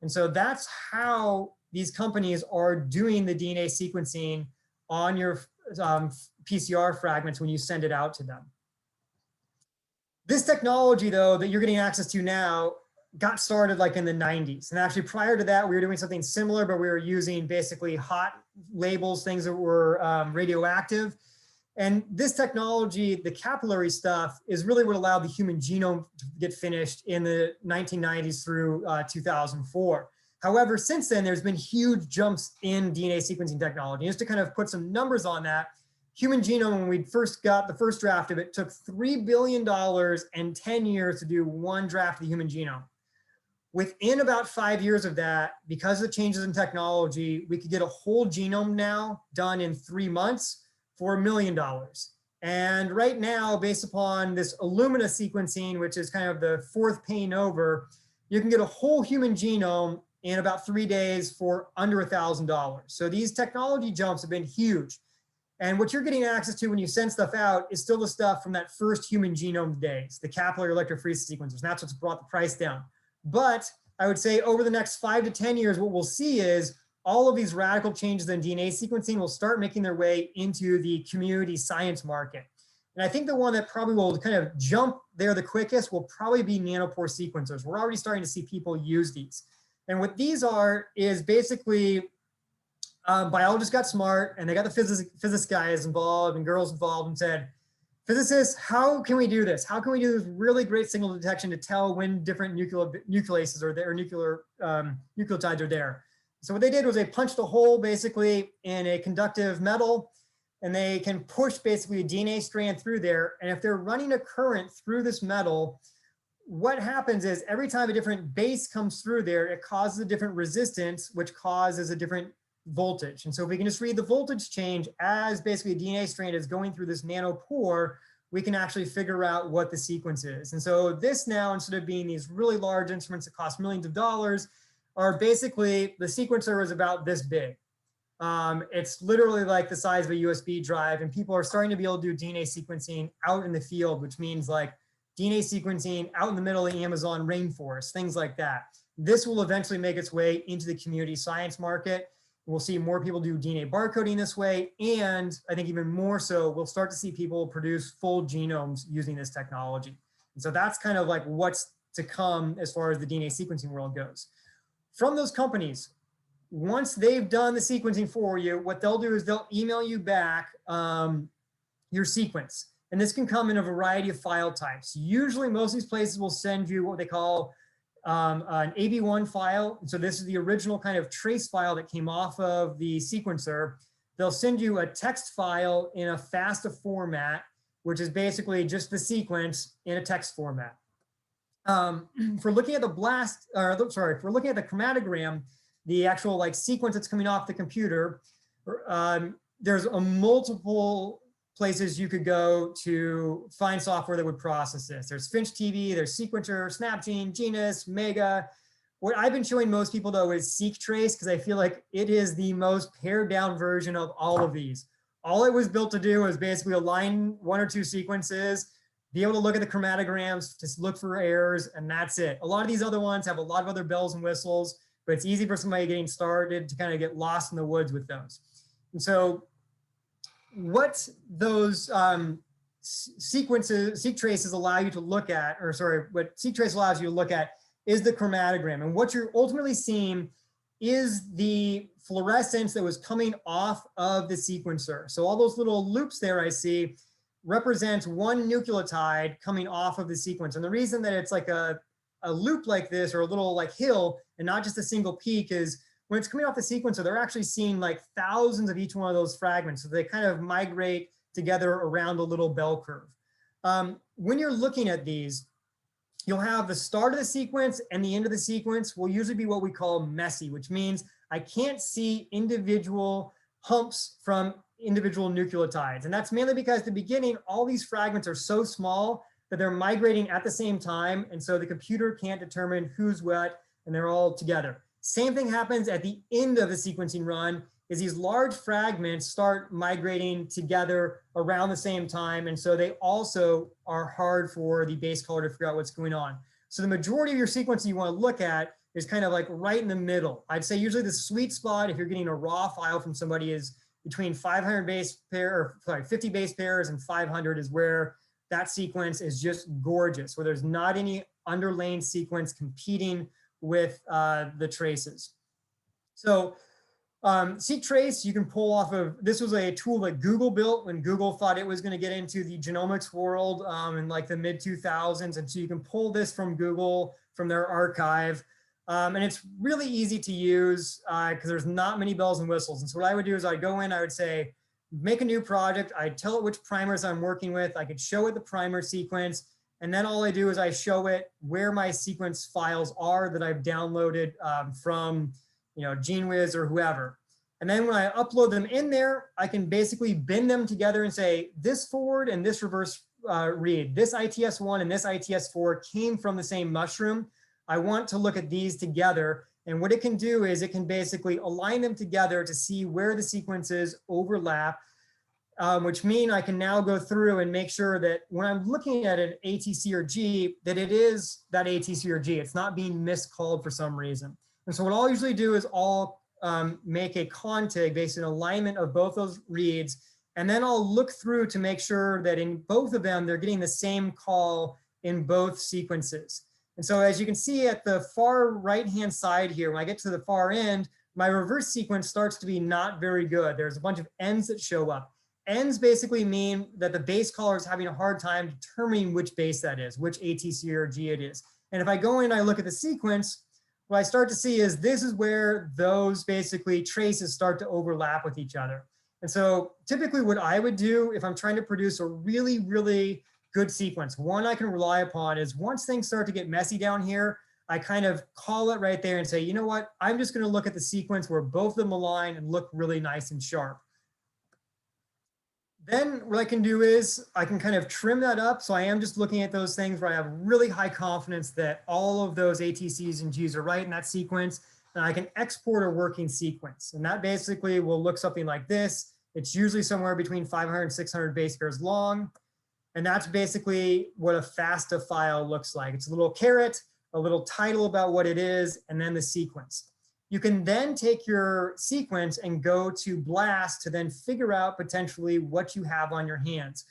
And so that's how these companies are doing the DNA sequencing on your PCR fragments when you send it out to them. This technology, though, that you're getting access to now got started like in the 90s. And actually prior to that, we were doing something similar, but we were using basically hot labels, things that were radioactive. And this technology, the capillary stuff, is really what allowed the human genome to get finished in the 1990s through 2004. However, since then, there's been huge jumps in DNA sequencing technology. Just to kind of put some numbers on that, human genome, when we first got the first draft of it, took $3 billion and 10 years to do one draft of the human genome. Within about 5 years of that, because of the changes in technology, we could get a whole genome now done in 3 months for $1 million. And right now, based upon this Illumina sequencing, which is kind of the fourth pane over, you can get a whole human genome in about 3 days for under $1,000. So these technology jumps have been huge. And what you're getting access to when you send stuff out is still the stuff from that first human genome days, the capillary electrophoresis sequencers. And that's what's brought the price down. But I would say over the next 5 to 10 years, what we'll see is all of these radical changes in DNA sequencing will start making their way into the community science market. And I think the one that probably will kind of jump there the quickest will probably be nanopore sequencers. We're already starting to see people use these. And what these are is basically biologists got smart and they got the physics guys involved and girls involved and said, physicists, how can we do this? How can we do this really great signal detection to tell when different nucleases are there, nucleotides are there? So what they did was they punched a hole basically in a conductive metal, and they can push basically a DNA strand through there. And if they're running a current through this metal, what happens is every time a different base comes through there, it causes a different resistance, which causes a different voltage. And so if we can just read the voltage change as basically a DNA strand is going through this nanopore, we can actually figure out what the sequence is. And so this now, instead of being these really large instruments that cost millions of dollars, are basically, the sequencer is about this big. It's literally like the size of a USB drive, and people are starting to be able to do DNA sequencing out in the field, which means like DNA sequencing out in the middle of the Amazon rainforest, things like that. This will eventually make its way into the community science market. We'll see more people do DNA barcoding this way. And I think even more so, we'll start to see people produce full genomes using this technology. And so that's kind of like what's to come as far as the DNA sequencing world goes. From those companies, once they've done the sequencing for you, what they'll do is they'll email you back your sequence. And this can come in a variety of file types. Usually most of these places will send you what they call an AB1 file. So this is the original kind of trace file that came off of the sequencer. They'll send you a text file in a FASTA format, which is basically just the sequence in a text format. For looking at the if we're looking at the chromatogram, the actual like sequence that's coming off the computer, there's a multiple places you could go to find software that would process this. There's Finch TV, there's Sequencer, Snapgene, Genus, Mega. What I've been showing most people though is SeqTrace, because I feel like it is the most pared down version of all of these. All it was built to do is basically align 1 or 2 sequences, be able to look at the chromatograms, just look for errors, and that's it. A lot of these other ones have a lot of other bells and whistles, but it's easy for somebody getting started to kind of get lost in the woods with those. And so what those SeqTraces allow you to look at, what SeqTrace allows you to look at is the chromatogram. And what you're ultimately seeing is the fluorescence that was coming off of the sequencer. So all those little loops there I see represents one nucleotide coming off of the sequence. And the reason that it's like a loop like this, or a little like hill, and not just a single peak, is when it's coming off the sequencer, they're actually seeing like thousands of each one of those fragments. So they kind of migrate together around a little bell curve. When you're looking at these, you'll have the start of the sequence and the end of the sequence will usually be what we call messy, which means I can't see individual humps from individual nucleotides. And that's mainly because at the beginning, all these fragments are so small that they're migrating at the same time. And so the computer can't determine who's what, and they're all together. Same thing happens at the end of the sequencing run, is these large fragments start migrating together around the same time. And so they also are hard for the base caller to figure out what's going on. So the majority of your sequencing you want to look at is kind of like right in the middle. I'd say usually the sweet spot, if you're getting a raw file from somebody, is between 500 base pair, or sorry, 50 base pairs and 500 is where that sequence is just gorgeous, where there's not any underlying sequence competing with the traces. So SeqTrace, you can pull off of, this was a tool that Google built when Google thought it was going to get into the genomics world in like the mid 2000s. And so you can pull this from Google, from their archive. And it's really easy to use because there's not many bells and whistles. And so what I would do is I'd go in, I would say, make a new project. I'd tell it which primers I'm working with. I could show it the primer sequence. And then all I do is I show it where my sequence files are that I've downloaded from, GeneWiz or whoever. And then when I upload them in there, I can basically bin them together and say, this forward and this reverse read, this ITS1 and this ITS4 came from the same mushroom. I want to look at these together. And what it can do is it can basically align them together to see where the sequences overlap, which mean I can now go through and make sure that when I'm looking at an ATC or G, that it is that ATC or G. It's not being miscalled for some reason. And so what I'll usually do is I'll make a contig based on alignment of both those reads. And then I'll look through to make sure that in both of them, they're getting the same call in both sequences. And so as you can see at the far right-hand side here, when I get to the far end, my reverse sequence starts to be not very good. There's a bunch of ends that show up. Ends basically mean that the base caller is having a hard time determining which base that is, which ATC or G it is. And if I go in and I look at the sequence, what I start to see is this is where those basically traces start to overlap with each other. And so typically what I would do if I'm trying to produce a really, really good sequence, one I can rely upon is once things start to get messy down here, I kind of call it right there and say, you know what, I'm just going to look at the sequence where both of them align and look really nice and sharp. Then what I can do is I can kind of trim that up. So I am just looking at those things where I have really high confidence that all of those ATCs and Gs are right in that sequence. And I can export a working sequence. And that basically will look something like this. It's usually somewhere between 500 and 600 base pairs long. And that's basically what a FASTA file looks like. It's a little caret, a little title about what it is, and then the sequence. You can then take your sequence and go to BLAST to then figure out potentially what you have on your hands.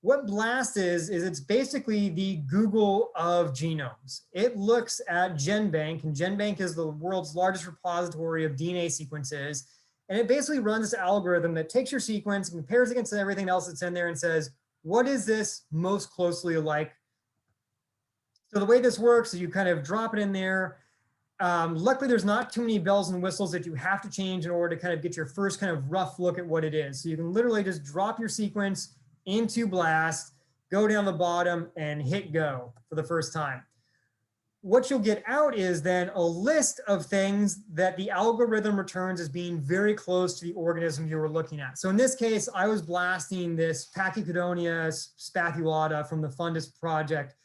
What BLAST is it's basically the Google of genomes. It looks at GenBank, and GenBank is the world's largest repository of DNA sequences. And it basically runs this algorithm that takes your sequence, compares against everything else that's in there and says, what is this most closely alike? So the way this works is you kind of drop it in there. Luckily, there's not too many bells and whistles that you have to change in order to kind of get your first kind of rough look at what it is. So you can literally just drop your sequence into BLAST, go down the bottom and hit go for the first time. What you'll get out is then a list of things that the algorithm returns as being very close to the organism you were looking at. So in this case, I was blasting this Pachycodonia spathulata from the Fundus project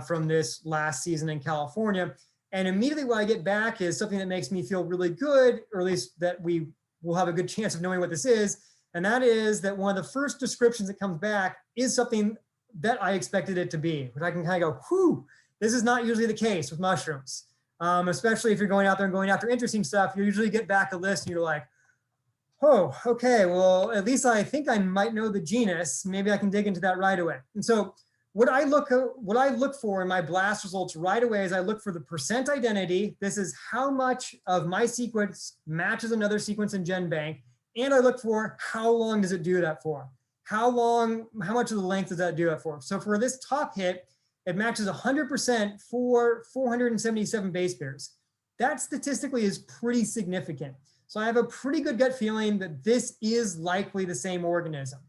from this last season in California. And immediately what I get back is something that makes me feel really good, or at least that we will have a good chance of knowing what this is. And that is that one of the first descriptions that comes back is something that I expected it to be, which I can kind of go, whew, this is not usually the case with mushrooms. Especially if you're going out there and going after interesting stuff, you usually get back a list and you're like, oh, okay, well, at least I think I might know the genus. Maybe I can dig into that right away. And so what I look for in my BLAST results right away is I look for the percent identity. This is how much of my sequence matches another sequence in GenBank. And I look for how long does it do that for? How much of the length does that do that for? So for this top hit, it matches 100% for 477 base pairs. That statistically is pretty significant. So I have a pretty good gut feeling that this is likely the same organism.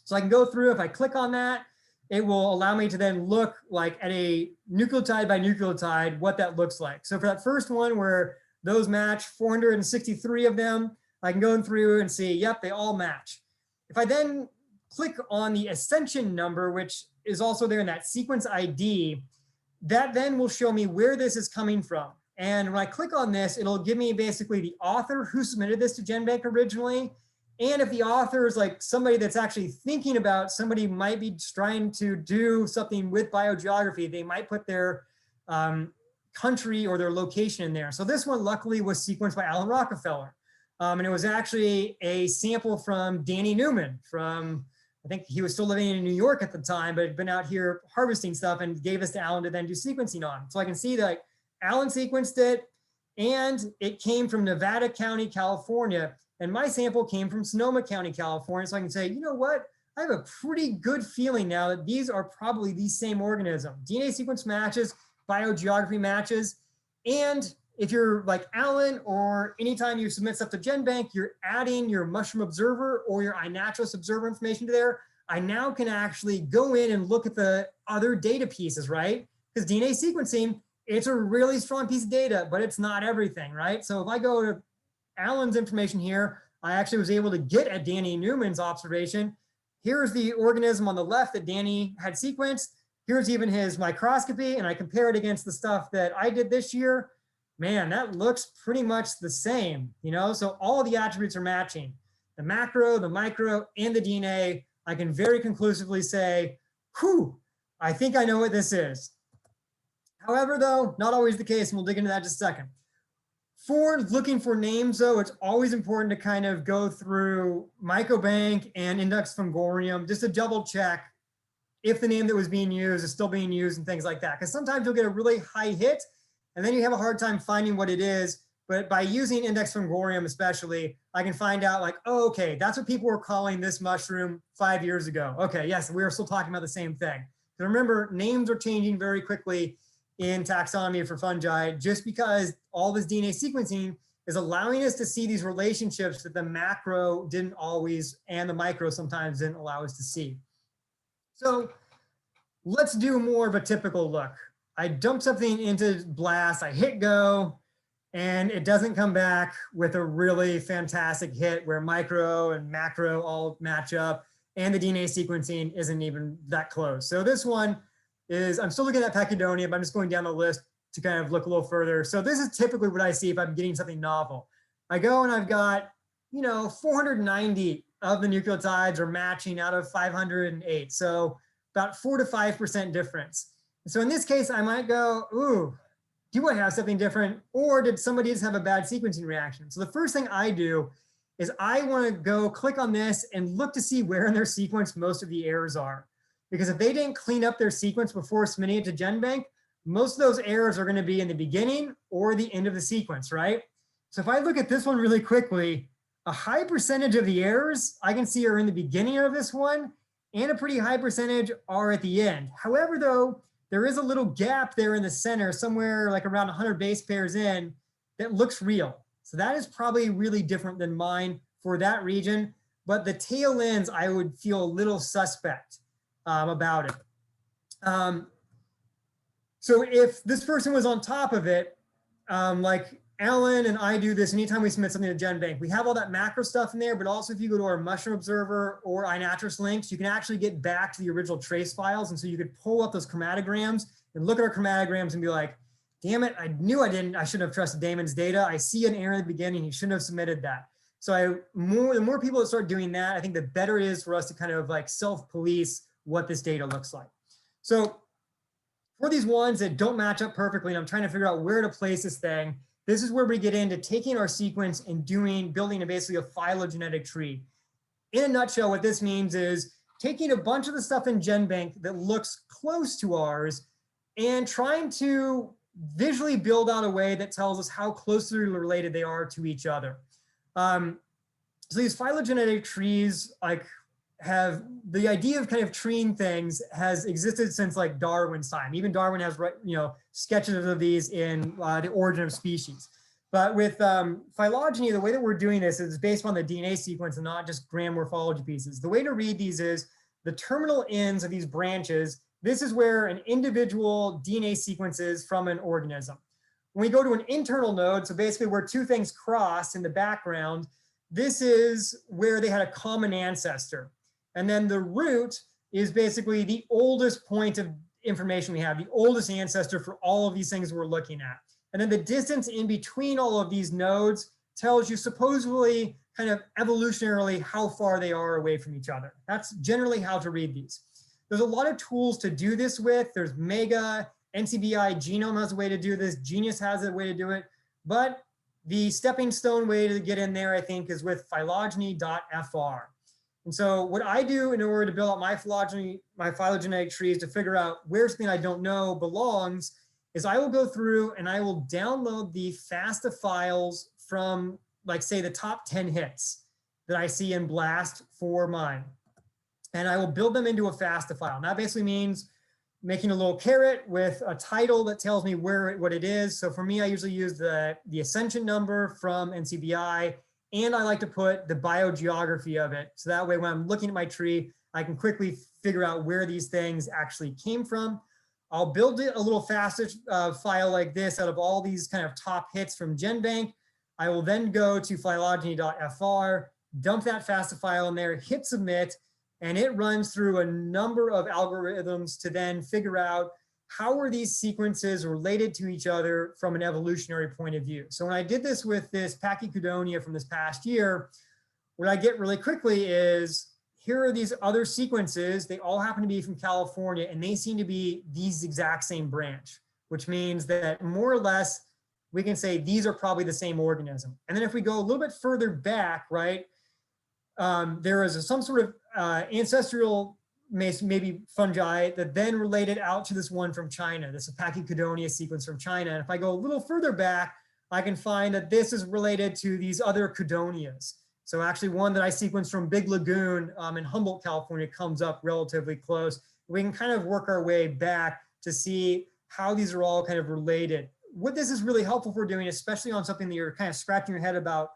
So I can go through, if I click on that, it will allow me to then look like at a nucleotide by nucleotide, what that looks like. So for that first one where those match 463 of them, I can go through and see, yep, they all match. If I then click on the ascension number, which is also there in that sequence ID, that then will show me where this is coming from. And when I click on this, it'll give me basically the author who submitted this to GenBank originally. And if the author is like somebody that's actually thinking about somebody might be trying to do something with biogeography, they might put their country or their location in there. So this one luckily was sequenced by Alan Rockefeller. And it was actually a sample from Danny Newman from, I think he was still living in New York at the time, but had been out here harvesting stuff and gave this to Alan to then do sequencing on. So I can see that Alan sequenced it and it came from Nevada County, California. And my sample came from Sonoma County, California. So I can say, you know what? I have a pretty good feeling now that these are probably the same organism. DNA sequence matches, biogeography matches, and if you're like Alan, or anytime you submit stuff to GenBank, you're adding your mushroom observer or your iNaturalist observer information to there, I now can actually go in and look at the other data pieces, right? Because DNA sequencing, it's a really strong piece of data, but it's not everything, right? So if I go to Alan's information here, I actually was able to get at Danny Newman's observation. Here's the organism on the left that Danny had sequenced. Here's even his microscopy, and I compare it against the stuff that I did this year. Man, that looks pretty much the same, you know? So all the attributes are matching. The macro, the micro, and the DNA, I can very conclusively say, whew, I think I know what this is. However, though, not always the case, and we'll dig into that in just a second. For looking for names, though, it's always important to kind of go through Mycobank and Index Fungorium just to double check if the name that was being used is still being used and things like that. Because sometimes you'll get a really high hit, and then you have a hard time finding what it is. But by using Index Fungorium especially, I can find out like, oh, okay, that's what people were calling this mushroom 5 years ago. Okay, yes, we are still talking about the same thing. So remember, names are changing very quickly in taxonomy for fungi, just because all this DNA sequencing is allowing us to see these relationships that the macro didn't always, and the micro sometimes didn't allow us to see. So let's do more of a typical look. I dump something into BLAST, I hit go, and it doesn't come back with a really fantastic hit where micro and macro all match up, and the DNA sequencing isn't even that close. So this one is, I'm still looking at Pachydonia, but I'm just going down the list to kind of look a little further. So this is typically what I see if I'm getting something novel. I go and I've got, 490 of the nucleotides are matching out of 508. So about 4 to 5% difference. So in this case, I might go, ooh, do I have something different? Or did somebody just have a bad sequencing reaction? So the first thing I do is I want to go click on this and look to see where in their sequence most of the errors are. Because if they didn't clean up their sequence before submitting it to GenBank, most of those errors are going to be in the beginning or the end of the sequence, right? So if I look at this one really quickly, a high percentage of the errors I can see are in the beginning of this one, and a pretty high percentage are at the end. However, though, there is a little gap there in the center, somewhere like around 100 base pairs in, that looks real. So that is probably really different than mine for that region. But the tail ends, I would feel a little suspect about it. So if this person was on top of it, like Alan and I do this anytime we submit something to GenBank, we have all that macro stuff in there, but also if you go to our mushroom observer or iNaturalist links, you can actually get back to the original trace files. And so you could pull up those chromatograms and look at our chromatograms and be like, damn it, I knew I shouldn't have trusted Damon's data. I see an error at the beginning, he shouldn't have submitted that. So the more people that start doing that, I think the better it is for us to kind of like self-police what this data looks like. So for these ones that don't match up perfectly, and I'm trying to figure out where to place this thing, this is where we get into taking our sequence and building basically a phylogenetic tree. In a nutshell, what this means is taking a bunch of the stuff in GenBank that looks close to ours and trying to visually build out a way that tells us how closely related they are to each other. So these phylogenetic trees, like, have the idea of kind of treeing things has existed since like Darwin's time. Even Darwin has, sketches of these in The Origin of Species. But with phylogeny, the way that we're doing this is based on the DNA sequence and not just gram morphology pieces. The way to read these is the terminal ends of these branches. This is where an individual DNA sequences from an organism. When we go to an internal node, so basically where two things cross in the background, this is where they had a common ancestor. And then the root is basically the oldest point of information we have, the oldest ancestor for all of these things we're looking at. And then the distance in between all of these nodes tells you supposedly kind of evolutionarily how far they are away from each other. That's generally how to read these. There's a lot of tools to do this with. There's Mega, NCBI, Genome has a way to do this, Genius has a way to do it, but the stepping stone way to get in there, I think, is with phylogeny.fr. And so what I do in order to build out my phylogenetic trees to figure out where something I don't know belongs is I will go through and I will download the FASTA files from, like, say, the top 10 hits that I see in BLAST for mine. And I will build them into a FASTA file. And that basically means making a little caret with a title that tells me what it is. So for me, I usually use the ascension number from NCBI, and I like to put the biogeography of it. So that way, when I'm looking at my tree, I can quickly figure out where these things actually came from. I'll build it a little faster file like this out of all these kind of top hits from GenBank. I will then go to phylogeny.fr, dump that FASTA file in there, hit submit, and it runs through a number of algorithms to then figure out how are these sequences related to each other from an evolutionary point of view. So when I did this with this Pachycudonia from this past year, what I get really quickly is, here are these other sequences. They all happen to be from California, and they seem to be these exact same branch, which means that more or less, we can say these are probably the same organism. And then if we go a little bit further back, right, there is some sort of ancestral maybe fungi that then related out to this one from China, this Pachycudonia sequence from China. And if I go a little further back, I can find that this is related to these other Cudonias. So actually one that I sequenced from Big Lagoon in Humboldt, California comes up relatively close. We can kind of work our way back to see how these are all kind of related. What this is really helpful for doing, especially on something that you're kind of scratching your head about,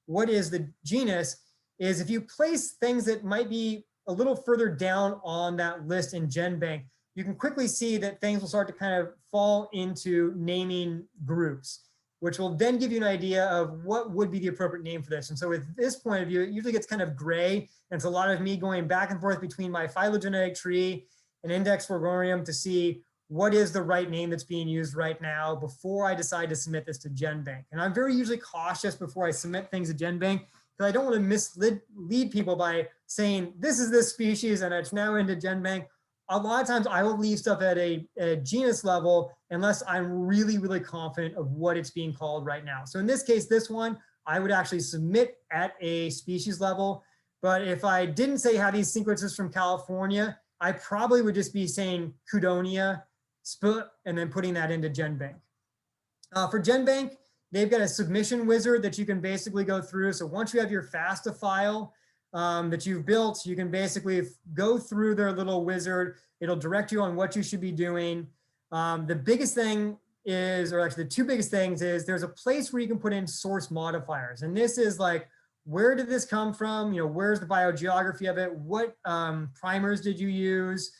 what is the genus, is if you place things that might be a little further down on that list in GenBank, you can quickly see that things will start to kind of fall into naming groups, which will then give you an idea of what would be the appropriate name for this. And so with this point of view, it usually gets kind of gray. And it's a lot of me going back and forth between my phylogenetic tree and index flororium to see what is the right name that's being used right now before I decide to submit this to GenBank. And I'm very usually cautious before I submit things to GenBank, because I don't want to mislead people by saying, this is this species and it's now into GenBank. A lot of times I will leave stuff at a genus level unless I'm really, really confident of what it's being called right now. So in this case, this one, I would actually submit at a species level. But if I didn't say how these sequences from California, I probably would just be saying Cudonia, and then putting that into GenBank. For GenBank, they've got a submission wizard that you can basically go through. So once you have your FASTA file that you've built, you can basically go through their little wizard. It'll direct you on what you should be doing. The biggest thing is, or actually the two biggest things is, there's a place where you can put in source modifiers. And this is like, where did this come from? You know, where's the biogeography of it? What primers did you use?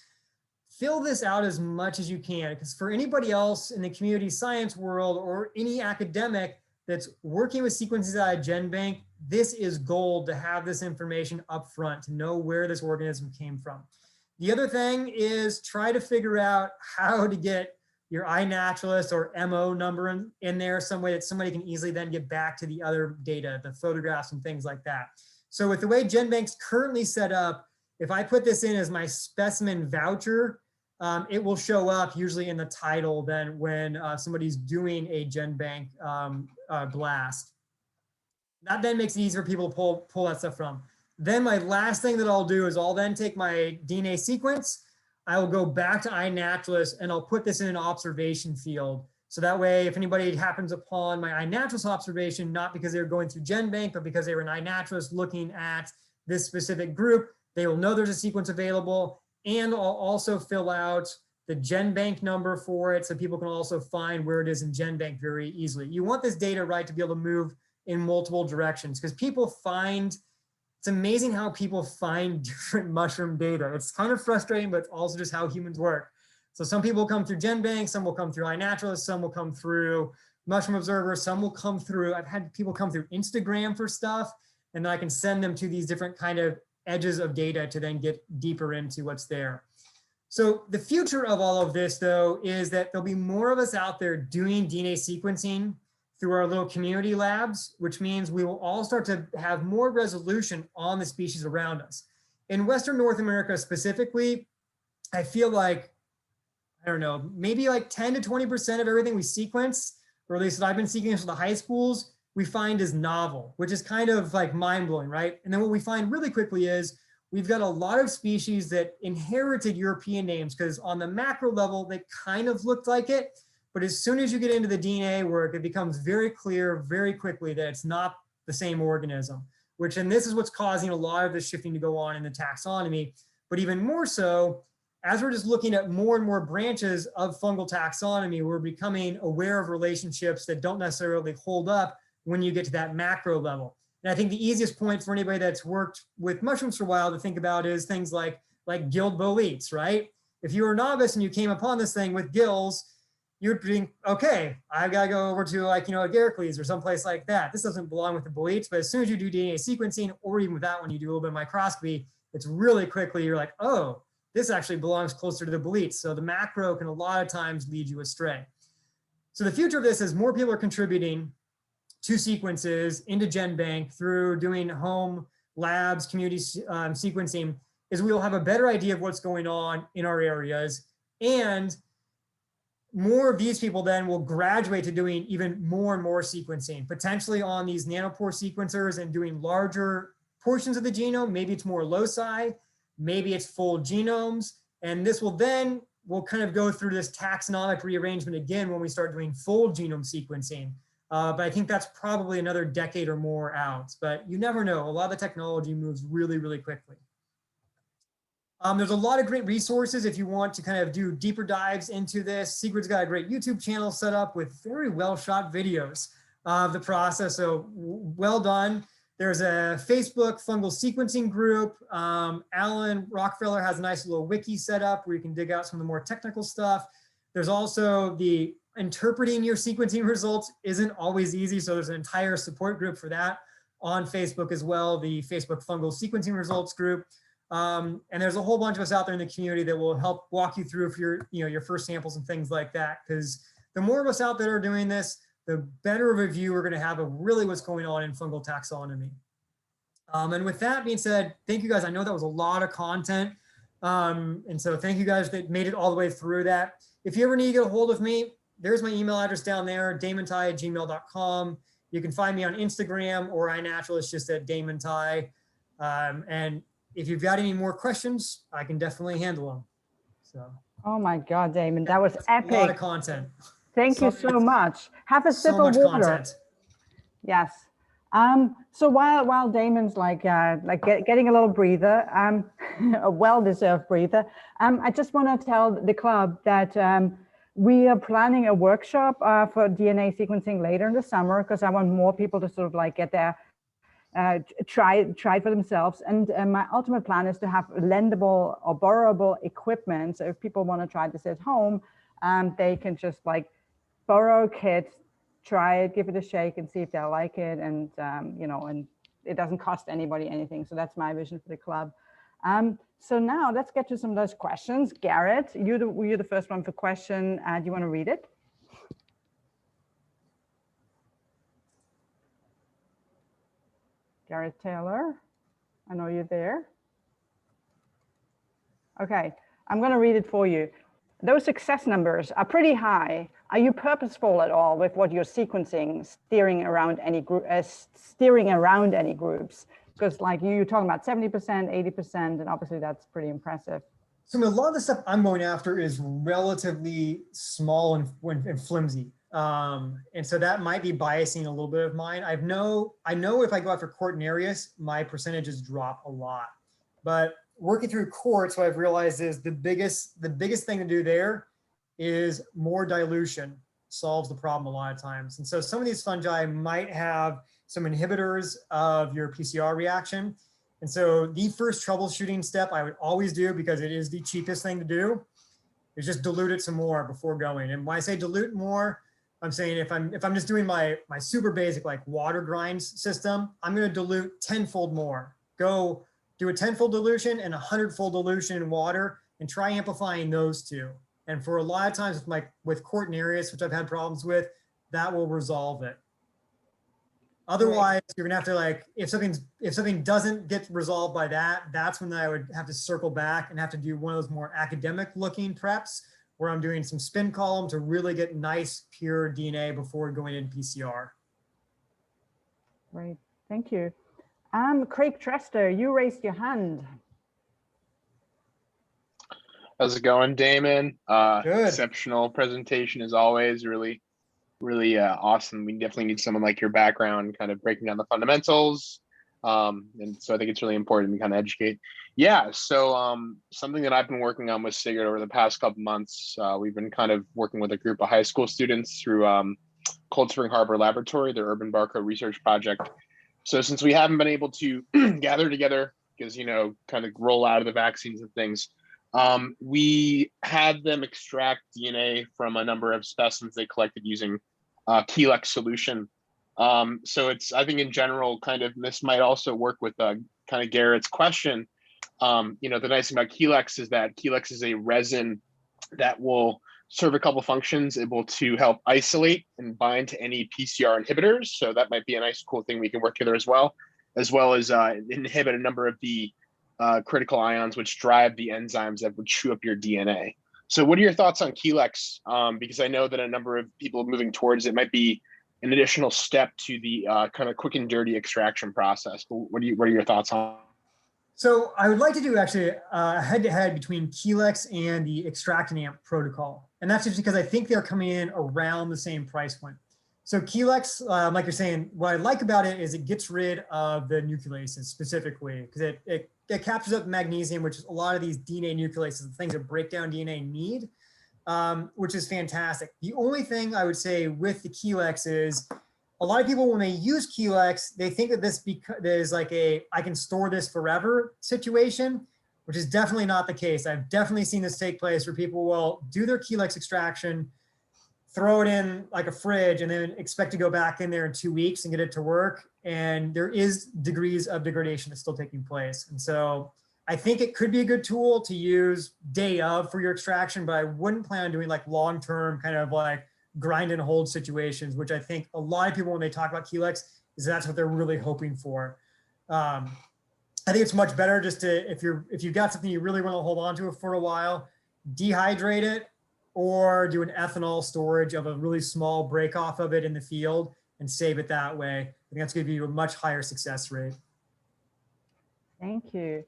Fill this out as much as you can, because for anybody else in the community science world or any academic that's working with sequences out of GenBank, this is gold to have this information up front, to know where this organism came from. The other thing is try to figure out how to get your iNaturalist or MO number in there some way that somebody can easily then get back to the other data, the photographs and things like that. So with the way GenBank's currently set up, if I put this in as my specimen voucher, it will show up usually in the title then when somebody's doing a GenBank blast. That then makes it easier for people to pull that stuff from. Then my last thing that I'll do is I'll then take my DNA sequence, I will go back to iNaturalist and I'll put this in an observation field. So that way, if anybody happens upon my iNaturalist observation, not because they were going through GenBank, but because they were an iNaturalist looking at this specific group, they will know there's a sequence available. And I'll also fill out the GenBank number for it so people can also find where it is in GenBank very easily. You want this data, right, to be able to move in multiple directions, because people find, it's amazing how people find different mushroom data. It's kind of frustrating, but it's also just how humans work. So some people come through GenBank, some will come through iNaturalist, some will come through Mushroom Observer, some will come through, I've had people come through Instagram for stuff, and then I can send them to these different kind of edges of data to then get deeper into what's there. So the future of all of this, though, is that there'll be more of us out there doing DNA sequencing through our little community labs, which means we will all start to have more resolution on the species around us. In Western North America specifically, I feel like, I don't know, maybe like 10 to 20% of everything we sequence, or at least that I've been sequencing for the high schools, we find is novel, which is kind of like mind-blowing, right? And then what we find really quickly is we've got a lot of species that inherited European names, because on the macro level, they kind of looked like it. But as soon as you get into the DNA work, it becomes very clear very quickly that it's not the same organism, and this is what's causing a lot of the shifting to go on in the taxonomy. But even more so, as we're just looking at more and more branches of fungal taxonomy, we're becoming aware of relationships that don't necessarily hold up when you get to that macro level. And I think the easiest point for anybody that's worked with mushrooms for a while to think about is things like gilled boletes, right? If you were a novice and you came upon this thing with gills, you'd think, okay, I've got to go over to Agaricles or someplace like that. This doesn't belong with the boletes, but as soon as you do DNA sequencing, or even with that one, you do a little bit of microscopy, it's really quickly, you're like, oh, this actually belongs closer to the boletes. So the macro can a lot of times lead you astray. So the future of this is more people are contributing to sequences into GenBank through doing home labs, community sequencing, is we will have a better idea of what's going on in our areas. And more of these people then will graduate to doing even more and more sequencing, potentially on these nanopore sequencers and doing larger portions of the genome. Maybe it's more loci, maybe it's full genomes. And this will then, we'll kind of go through this taxonomic rearrangement again when we start doing full genome sequencing. But I think that's probably another decade or more out, but you never know. A lot of the technology moves really, really quickly. There's a lot of great resources if you want to kind of do deeper dives into this. Secret's got a great YouTube channel set up with very well shot videos of the process. So well done. There's a Facebook fungal sequencing group. Alan Rockefeller has a nice little wiki set up where you can dig out some of the more technical stuff. There's also the interpreting your sequencing results isn't always easy. So there's an entire support group for that on Facebook as well, the Facebook fungal sequencing results group. And there's a whole bunch of us out there in the community that will help walk you through for your first samples and things like that. Because the more of us out there are doing this, the better of a view we're going to have of really what's going on in fungal taxonomy. And with that being said, thank you guys. I know that was a lot of content. And so thank you guys that made it all the way through that. If you ever need to get a hold of me, there's my email address down there, damontighe@gmail.com. You can find me on Instagram or iNatural. It's just at Damon Tighe. And if you've got any more questions, I can definitely handle them. So. Oh my God, Damon, that was epic. A lot of content. Thank you so much. Have a sip of water. Content. Yes. So while Damon's getting a little breather, a well-deserved breather, I just want to tell the club that we are planning a workshop for DNA sequencing later in the summer, because I want more people to sort of get their try it for themselves. And my ultimate plan is to have lendable or borrowable equipment. So if people want to try this at home, they can just borrow a kit, try it, give it a shake and see if they like it. And, and it doesn't cost anybody anything. So that's my vision for the club. So now let's get to some of those questions. Garrett, you're the first one for question. Do you want to read it? Garrett Taylor, I know you're there. Okay, I'm going to read it for you. Those success numbers are pretty high. Are you purposeful at all with what you're sequencing, steering around any groups? Because you're talking about 70%, 80%, and obviously that's pretty impressive. So a lot of the stuff I'm going after is relatively small and flimsy. And so that might be biasing a little bit of mine. I know if I go after Cortinarius, my percentages drop a lot. But working through quartz, what I've realized is the biggest thing to do there is more dilution solves the problem a lot of times. And so some of these fungi might have some inhibitors of your PCR reaction. And so the first troubleshooting step I would always do, because it is the cheapest thing to do, is just dilute it some more before going. And when I say dilute more, I'm saying if I'm just doing my super basic water grinds system, I'm going to dilute 10-fold more. Go do a 10-fold dilution and 100-fold dilution in water and try amplifying those two. And for a lot of times with Cortinarius, which I've had problems with, that will resolve it. Otherwise, you're gonna have to if something doesn't get resolved by that, that's when I would have to circle back and have to do one of those more academic looking preps where I'm doing some spin column to really get nice pure DNA before going into PCR. Great, thank you. Craig Trester, you raised your hand. How's it going, Damon? Good. Exceptional presentation as always. Really awesome. We definitely need someone like your background, kind of breaking down the fundamentals. And so I think it's really important to kind of educate. Yeah, so something that I've been working on with Sigurd over the past couple months, we've been kind of working with a group of high school students through Cold Spring Harbor Laboratory, their urban barcode research project. So since we haven't been able to gather together because, kind of roll out of the vaccines and things, we had them extract DNA from a number of specimens they collected using Kelex solution. So I think in general, kind of this might also work with kind of Garrett's question. The nice thing about Kelex is that Kelex is a resin that will serve a couple functions, able to help isolate and bind to any PCR inhibitors. So that might be a nice, cool thing we can work together as well as inhibit a number of the critical ions, which drive the enzymes that would chew up your DNA. So what are your thoughts on Kelex? Because I know that a number of people are moving towards it might be an additional step to the kind of quick and dirty extraction process. But what are your thoughts on? So I would like to do actually a head-to-head between Kelex and the Extract and Amp protocol. And that's just because I think they're coming in around the same price point. So Kelex, like you're saying, what I like about it is it gets rid of the nucleases specifically, because it captures up magnesium, which is a lot of these DNA nucleases, the things that break down DNA need, which is fantastic. The only thing I would say with the Kelex is a lot of people, when they use Kelex, they think that there's like I can store this forever situation, which is definitely not the case. I've definitely seen this take place where people will do their Kelex extraction, throw it in like a fridge, and then expect to go back in there in 2 weeks and get it to work. And there is degrees of degradation that's still taking place. And so I think it could be a good tool to use day of for your extraction, but I wouldn't plan on doing like long-term kind of like grind and hold situations, which I think a lot of people, when they talk about Kelex, is that's what they're really hoping for. I think it's much better just to, if you've got something you really want to hold on to it for a while, dehydrate it or do an ethanol storage of a really small break off of it in the field and save it that way. I think that's going to give you a much higher success rate. Thank you.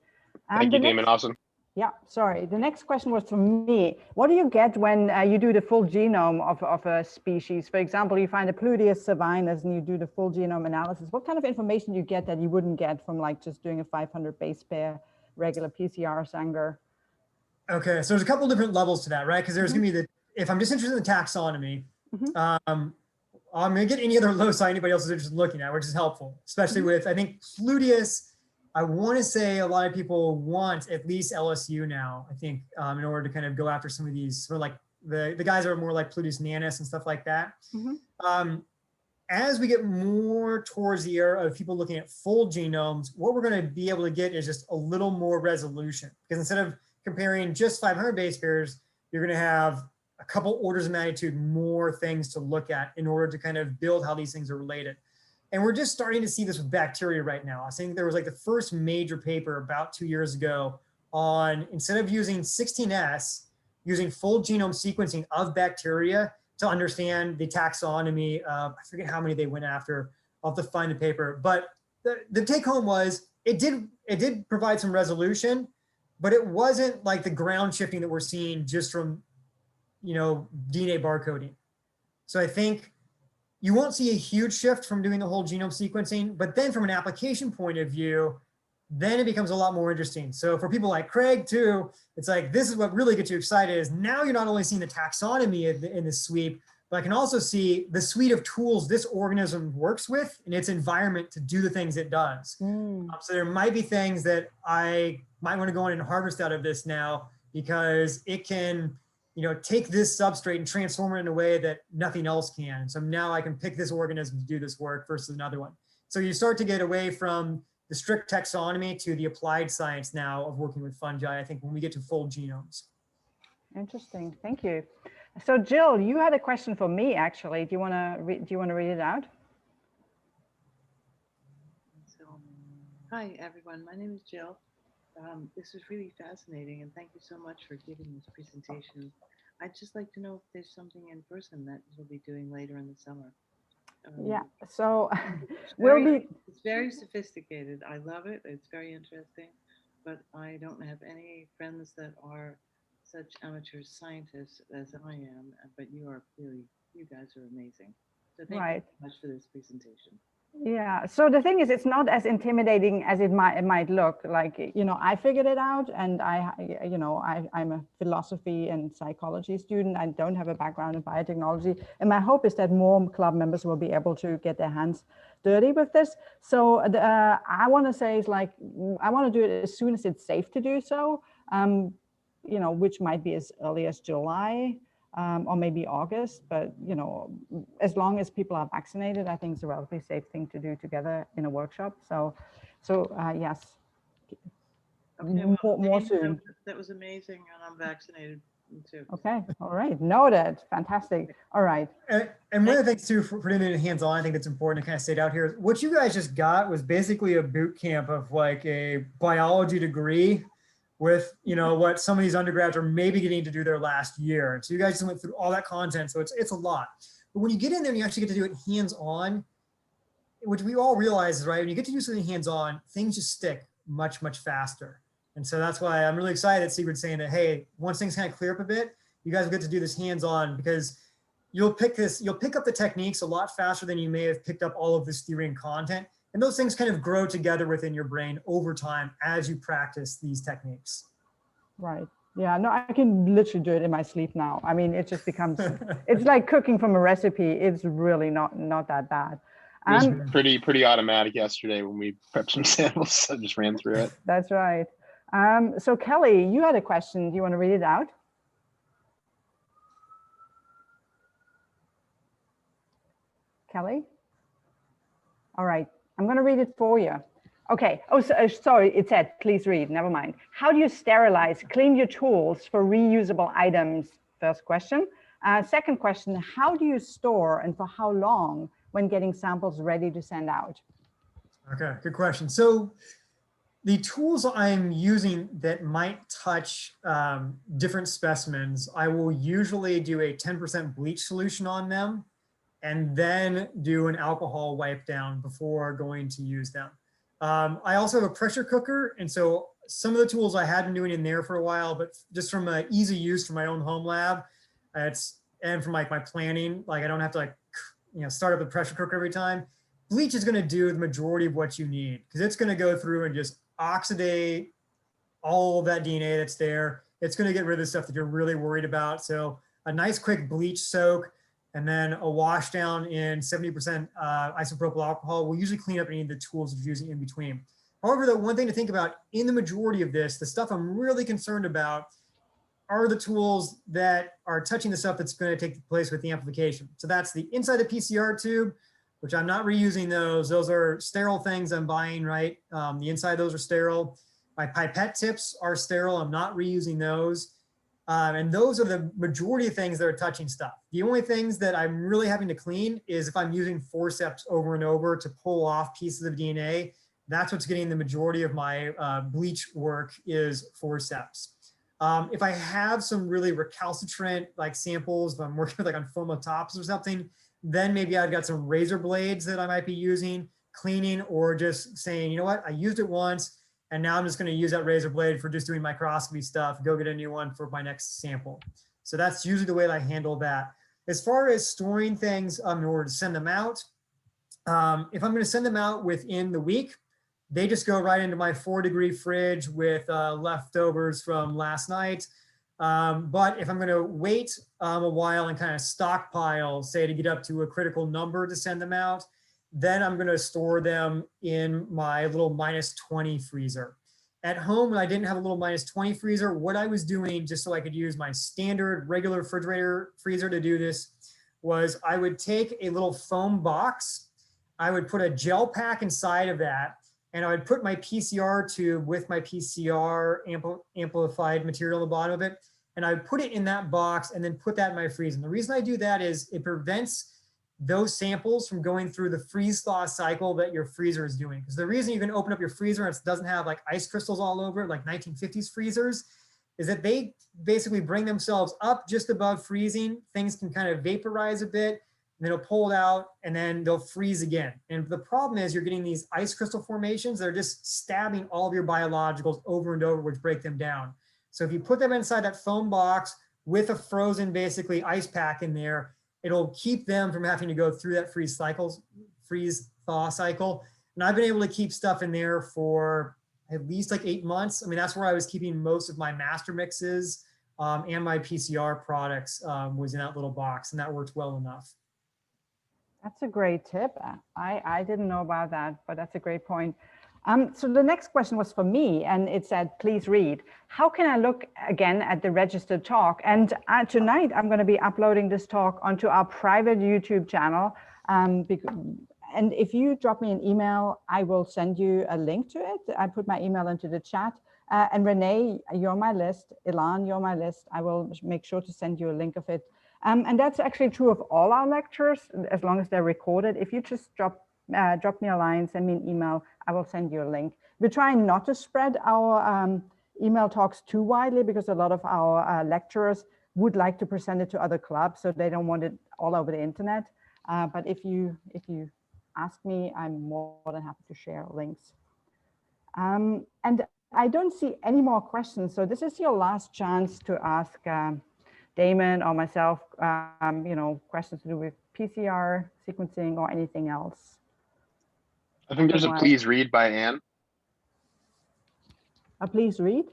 Thank you, Damon. Awesome. Yeah, sorry. The next question was from me. What do you get when you do the full genome of a species? For example, you find a Pludius savinus and you do the full genome analysis. What kind of information do you get that you wouldn't get from like just doing a 500 base pair regular PCR Sanger? Okay, so there's a couple different levels to that, right? Because there's going to be if I'm just interested in the taxonomy, I'm going to get any other loci anybody else is interested in looking at, which is helpful, especially with, I think, Pludius. I want to say a lot of people want at least LSU now, I think, in order to kind of go after some of these, sort of like the guys that are more like Pludius nanus and stuff like that. As we get more towards the era of people looking at full genomes, what we're going to be able to get is just a little more resolution. Because instead of comparing just 500 base pairs, you're going to have a couple orders of magnitude more things to look at in order to kind of build how these things are related. And we're just starting to see this with bacteria right now. I think there was like the first major paper about 2 years ago on, instead of using 16S, using full genome sequencing of bacteria to understand the taxonomy. I forget how many they went after. I'll have to find the paper. But the take home was it did provide some resolution, but it wasn't like the ground shifting that we're seeing just from DNA barcoding. So I think you won't see a huge shift from doing the whole genome sequencing, but then from an application point of view, then it becomes a lot more interesting. So for people like Craig too, it's like, this is what really gets you excited is now you're not only seeing the taxonomy in the sweep, but I can also see the suite of tools this organism works with in its environment to do the things it does. So there might be things that I might want to go in and harvest out of this now because it can take this substrate and transform it in a way that nothing else can. So now I can pick this organism to do this work versus another one. So you start to get away from the strict taxonomy to the applied science now of working with fungi, I think, when we get to full genomes. Interesting, thank you. So Jill, you had a question for me, actually. Do you want to read it out? So, hi, everyone. My name is Jill. This is really fascinating, and thank you so much for giving this presentation. I'd just like to know if there's something in person that you'll be doing later in the summer. Yeah, so it's very sophisticated. I love it. It's very interesting, but I don't have any friends that are such amateur scientists as I am, but you guys are amazing. So thank you so much for this presentation. Yeah, so the thing is, it's not as intimidating as it might look. Like, I figured it out, and I'm a philosophy and psychology student. I don't have a background in biotechnology, and my hope is that more club members will be able to get their hands dirty with this. So I want to say is like, I want to do it as soon as it's safe to do so. Which might be as early as July. Or maybe August, but as long as people are vaccinated, I think it's a relatively safe thing to do together in a workshop. So yes, Okay, well, more thanks. soon. That was amazing, and I'm vaccinated too. Okay, all right, noted. Fantastic. All right. And one of the things too for doing it hands-on, I think that's important to kind of state out here. What you guys just got was basically a boot camp of like a biology degree with what some of these undergrads are maybe getting to do their last year. And so you guys just went through all that content, so it's a lot. But when you get in there and you actually get to do it hands-on, which we all realize is right, when you get to do something hands-on, things just stick much, much faster. And so that's why I'm really excited that Sigrid's saying that, hey, once things kind of clear up a bit, you guys will get to do this hands-on, because you'll pick up the techniques a lot faster than you may have picked up all of this theory and content. And those things kind of grow together within your brain over time as you practice these techniques. Right. Yeah, no, I can literally do it in my sleep now. I mean, it just becomes, it's like cooking from a recipe. It's really not that bad. It was pretty automatic yesterday when we prepped some samples. So I just ran through it. That's right. So Kelly, you had a question. Do you want to read it out? Kelly? All right, I'm going to read it for you. Okay. Oh, sorry. It said, please read. Never mind. How do you sterilize, clean your tools for reusable items? First question. Second question, how do you store and for how long when getting samples ready to send out? Okay, good question. So the tools I'm using that might touch different specimens, I will usually do a 10% bleach solution on them and then do an alcohol wipe down before going to use them. I also have a pressure cooker, and so some of the tools I had been doing in there for a while, but just from easy use for my own home lab, and from like my planning, like I don't have to start up the pressure cooker every time. Bleach is going to do the majority of what you need, because it's going to go through and just oxidate all of that DNA that's there. It's going to get rid of the stuff that you're really worried about. So a nice quick bleach soak, and then a wash down in 70% isopropyl alcohol will usually clean up any of the tools that you're using in between. However, the one thing to think about in the majority of this, the stuff I'm really concerned about are the tools that are touching the stuff that's going to take place with the amplification. So that's the inside the PCR tube, which I'm not reusing those. Those are sterile things I'm buying, right? The inside of those are sterile. My pipette tips are sterile. I'm not reusing those. And those are the majority of things that are touching stuff. The only things that I'm really having to clean is if I'm using forceps over and over to pull off pieces of DNA. That's what's getting the majority of my bleach work is forceps. If I have some really recalcitrant like samples, if I'm working with like on foamatops or something, then maybe I've got some razor blades that I might be using, cleaning, or just saying, you know what, I used it once, and now I'm just going to use that razor blade for just doing microscopy stuff, go get a new one for my next sample. So that's usually the way that I handle that. As far as storing things in order to send them out, if I'm going to send them out within the week, they just go right into my 4-degree fridge with leftovers from last night. But if I'm going to wait a while and kind of stockpile, say to get up to a critical number to send them out, then I'm going to store them in my little -20 freezer. At home, when I didn't have a little -20 freezer, what I was doing just so I could use my standard regular refrigerator freezer to do this was I would take a little foam box, I would put a gel pack inside of that, and I would put my PCR tube with my PCR amplified material on the bottom of it, and I would put it in that box and then put that in my freezer. And the reason I do that is it prevents those samples from going through the freeze thaw cycle that your freezer is doing. Because the reason you can open up your freezer and it doesn't have like ice crystals all over it, like 1950s freezers, is that they basically bring themselves up just above freezing. Things can kind of vaporize a bit, and then it'll pull it out, and then they'll freeze again. And the problem is you're getting these ice crystal formations that are just stabbing all of your biologicals over and over, which break them down. So if you put them inside that foam box with a frozen, basically ice pack in there, it'll keep them from having to go through that freeze thaw cycle. And I've been able to keep stuff in there for at least like 8 months. I mean, that's where I was keeping most of my master mixes and my PCR products was in that little box, and that worked well enough. That's a great tip. I didn't know about that, but that's a great point. So the next question was for me, and it said, please read. How can I look again at the registered talk? And tonight I'm going to be uploading this talk onto our private YouTube channel. And if you drop me an email, I will send you a link to it. I put my email into the chat. And Renee, you're on my list. Ilan, you're on my list. I will make sure to send you a link of it. And that's actually true of all our lectures, as long as they're recorded. If you just drop me a line, send me an email, I will send you a link. We're trying not to spread our email talks too widely, because a lot of our lecturers would like to present it to other clubs, so they don't want it all over the internet. But if you ask me, I'm more than happy to share links. And I don't see any more questions, so this is your last chance to ask Damon or myself, questions to do with PCR sequencing or anything else. I think there's a please read by Anne. A please read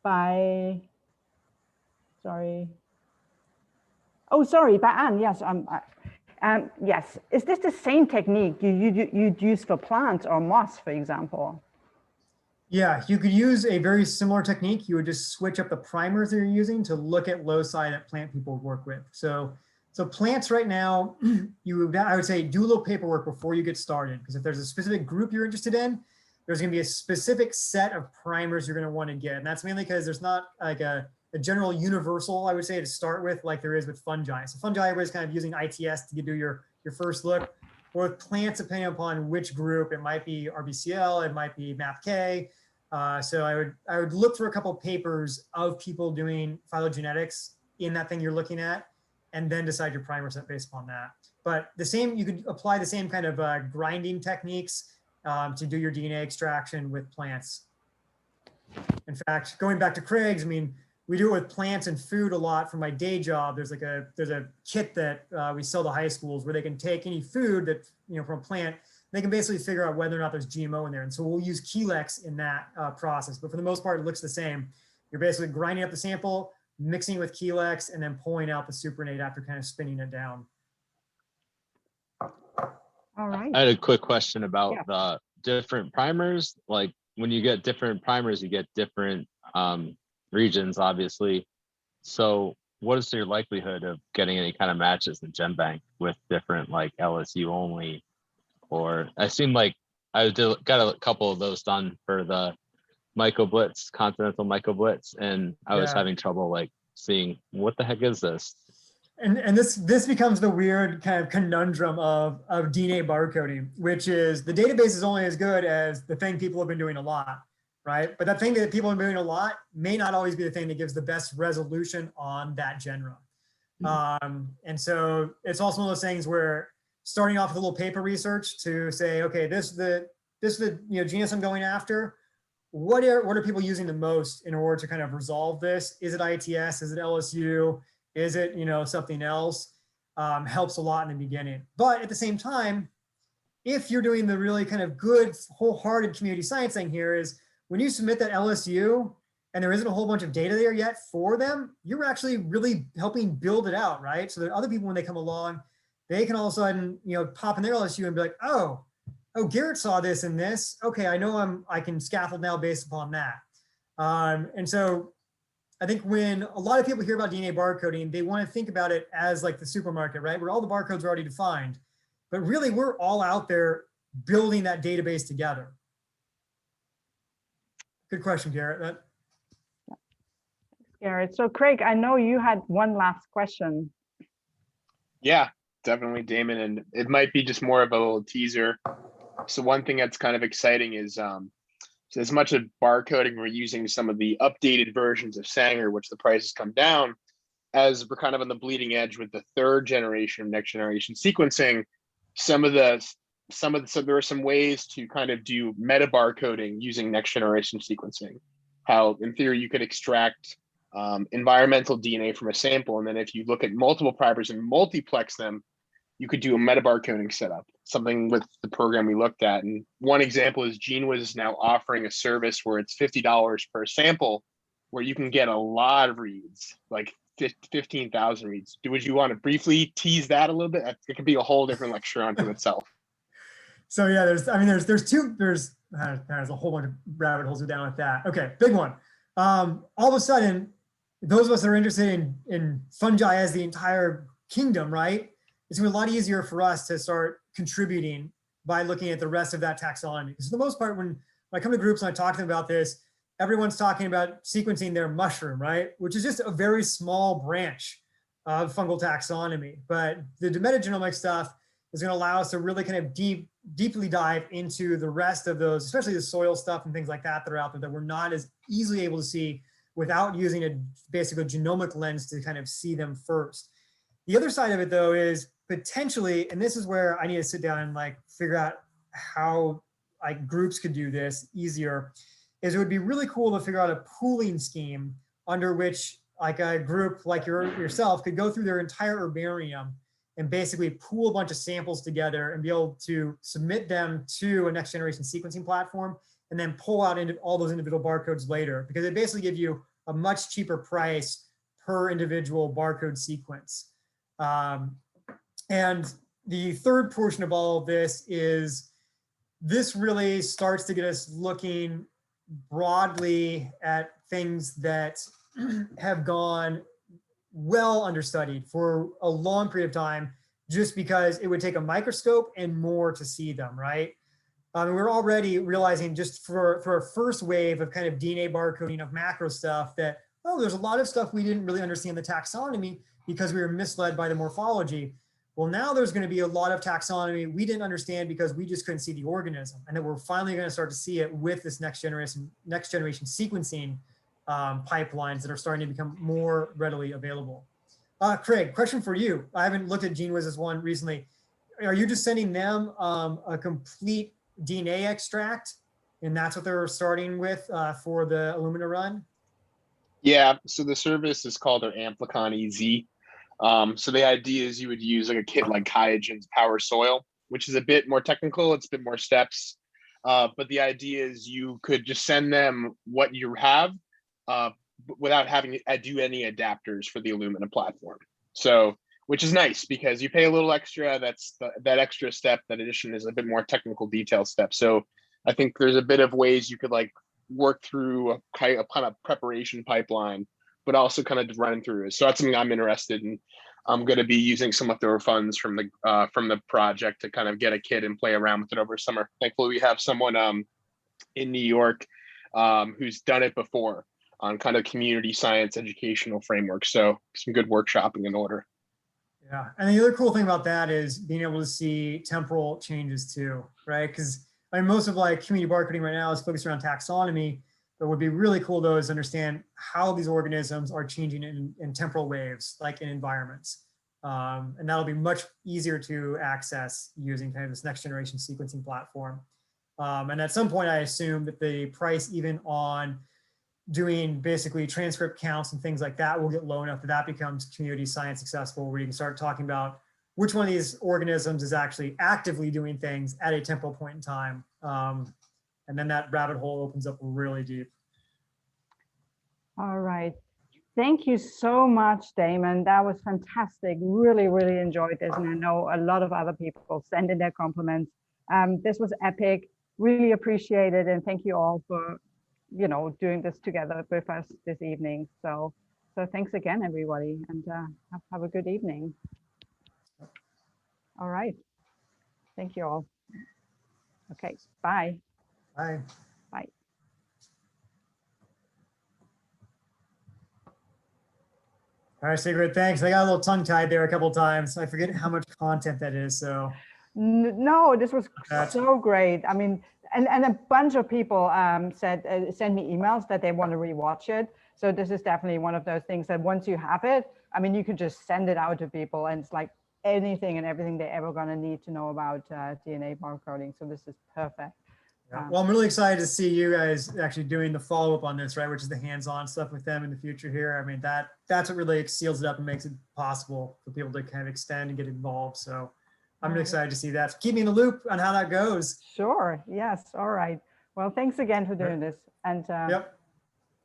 by, sorry. Oh, sorry, by Anne, yes. Yes, is this the same technique you'd use for plants or moss, for example? Yeah, you could use a very similar technique. You would just switch up the primers that you're using to look at loci that plant people work with. So plants right now, I would say do a little paperwork before you get started, because if there's a specific group you're interested in, there's going to be a specific set of primers you're going to want to get. And that's mainly because there's not like a general universal, I would say, to start with, like there is with fungi. So fungi, everybody's kind of using ITS to do your first look. Or with plants, depending upon which group, it might be RBCL, it might be MAPK. So I would look for a couple papers of people doing phylogenetics in that thing you're looking at, and then decide your primer set based upon that. But the same, you could apply the same kind of grinding techniques to do your DNA extraction with plants. In fact, going back to Craig's, I mean, we do it with plants and food a lot for my day job. There's a kit that we sell to high schools where they can take any food that, from a plant, they can basically figure out whether or not there's GMO in there. And so we'll use Chelex in that process. But for the most part, it looks the same. You're basically grinding up the sample, mixing it with Chelex, and then pulling out the supernatant after kind of spinning it down. All right. I had a quick question about the different primers. Like when you get different primers, you get different regions, obviously. So what is your likelihood of getting any kind of matches in GenBank with different like LSU only? Or I seem like I got a couple of those done for the MycoBlitz, Continental MycoBlitz, and I was having trouble like seeing what the heck is this? And this becomes the weird kind of conundrum of DNA barcoding, which is the database is only as good as the thing people have been doing a lot, right? But that thing that people have been doing a lot may not always be the thing that gives the best resolution on that genera. And so it's also one of those things where starting off with a little paper research to say, okay, this is the genus I'm going after. What are people using the most in order to kind of resolve this? Is it ITS? Is it LSU? Is it something else? Helps a lot in the beginning. But at the same time, if you're doing the really kind of good, wholehearted community science thing here is when you submit that LSU and there isn't a whole bunch of data there yet for them, you're actually really helping build it out, right? So that other people, when they come along, they can all of a sudden, pop in their LSU and be like, oh, Garrett saw this and this. Okay, I know I can scaffold now based upon that. And so I think when a lot of people hear about DNA barcoding, they want to think about it as like the supermarket, right? Where all the barcodes are already defined. But really, we're all out there building that database together. Good question, Garrett. Thanks, Garrett. So Craig, I know you had one last question. Yeah, definitely, Damon. And it might be just more of a little teaser. So one thing that's kind of exciting is so as much as barcoding, we're using some of the updated versions of Sanger, which the prices come down, as we're kind of on the bleeding edge with the third generation of next generation sequencing. So there are some ways to kind of do meta barcoding using next generation sequencing. How in theory you could extract environmental DNA from a sample, and then if you look at multiple primers and multiplex them, you could do a metabarcoding setup, something with the program we looked at. And one example is GeneWiz is now offering a service where it's $50 per sample, where you can get a lot of reads, like 15,000 reads. Would you want to briefly tease that a little bit? It could be a whole different lecture unto itself. So yeah, there's a whole bunch of rabbit holes down with that. Okay, big one. All of a sudden, those of us that are interested in fungi as the entire kingdom, right? It's gonna be a lot easier for us to start contributing by looking at the rest of that taxonomy. Because for the most part, when I come to groups and I talk to them about this, everyone's talking about sequencing their mushroom, right? Which is just a very small branch of fungal taxonomy. But the metagenomic stuff is going to allow us to really kind of deeply dive into the rest of those, especially the soil stuff and things like that that are out there that we're not as easily able to see without using basically a genomic lens to kind of see them first. The other side of it though is potentially, and this is where I need to sit down and like figure out how like groups could do this easier, is it would be really cool to figure out a pooling scheme under which like a group like yourself could go through their entire herbarium and basically pool a bunch of samples together and be able to submit them to a next generation sequencing platform and then pull out into all those individual barcodes later, because it basically gives you a much cheaper price per individual barcode sequence. And the third portion of all of this is this really starts to get us looking broadly at things that have gone well understudied for a long period of time, just because it would take a microscope and more to see them, right? We're already realizing just for our first wave of kind of DNA barcoding of macro stuff that, oh, there's a lot of stuff we didn't really understand the taxonomy because we were misled by the morphology. Well, now there's going to be a lot of taxonomy we didn't understand because we just couldn't see the organism, and that we're finally going to start to see it with this next generation sequencing pipelines that are starting to become more readily available. Craig, question for you. I haven't looked at GeneWiz's one recently. Are you just sending them a complete DNA extract, and that's what they're starting with for the Illumina run? Yeah, so the service is called our Amplicon EZ. So the idea is you would use like a kit like QIAGEN's Power Soil, which is a bit more technical, it's a bit more steps. But the idea is you could just send them what you have without having to do any adapters for the Illumina platform. So, which is nice because you pay a little extra, that extra step, that addition is a bit more technical detail step. So I think there's a bit of ways you could like work through a kind of preparation pipeline, but also kind of run through it. So that's something I'm interested in. I'm going to be using some of their funds from the project to kind of get a kit and play around with it over summer. Thankfully, we have someone in New York who's done it before on kind of community science educational framework. So some good workshopping in order. Yeah, and the other cool thing about that is being able to see temporal changes too, right? Because I mean, most of like community barcoding right now is focused around taxonomy, but what would be really cool though is understand how these organisms are changing in temporal waves, like in environments. And that'll be much easier to access using kind of this next generation sequencing platform. And at some point, I assume that the price even on doing basically transcript counts and things like that will get low enough that that becomes community science accessible, where you can start talking about which one of these organisms is actually actively doing things at a temporal point in time. And then that rabbit hole opens up really deep. All right. Thank you so much, Damon. That was fantastic. Really, really enjoyed this. And I know a lot of other people send in their compliments. This was epic. Really appreciate it. And thank you all for, you know, doing this together with us this evening. So thanks again, everybody, and have a good evening. All right. Thank you all. Okay, bye. Bye. Bye. All right, Sigrid, thanks. I got a little tongue tied there a couple of times. I forget how much content that is, so. No, this was so great. I mean, and a bunch of people send me emails that they want to rewatch it. So this is definitely one of those things that once you have it, I mean, you can just send it out to people, and it's like anything and everything they're ever going to need to know about DNA barcoding. So this is perfect. Yeah. Well, I'm really excited to see you guys actually doing the follow-up on this, right? Which is the hands-on stuff with them in the future here. I mean, that's what really seals it up and makes it possible for people to kind of extend and get involved. So I'm excited to see that. So keep me in the loop on how that goes. Sure. Yes. All right. Well, thanks again for doing this, and Yep.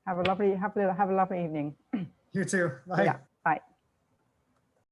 have a lovely evening. You too. Bye. Yeah. Bye.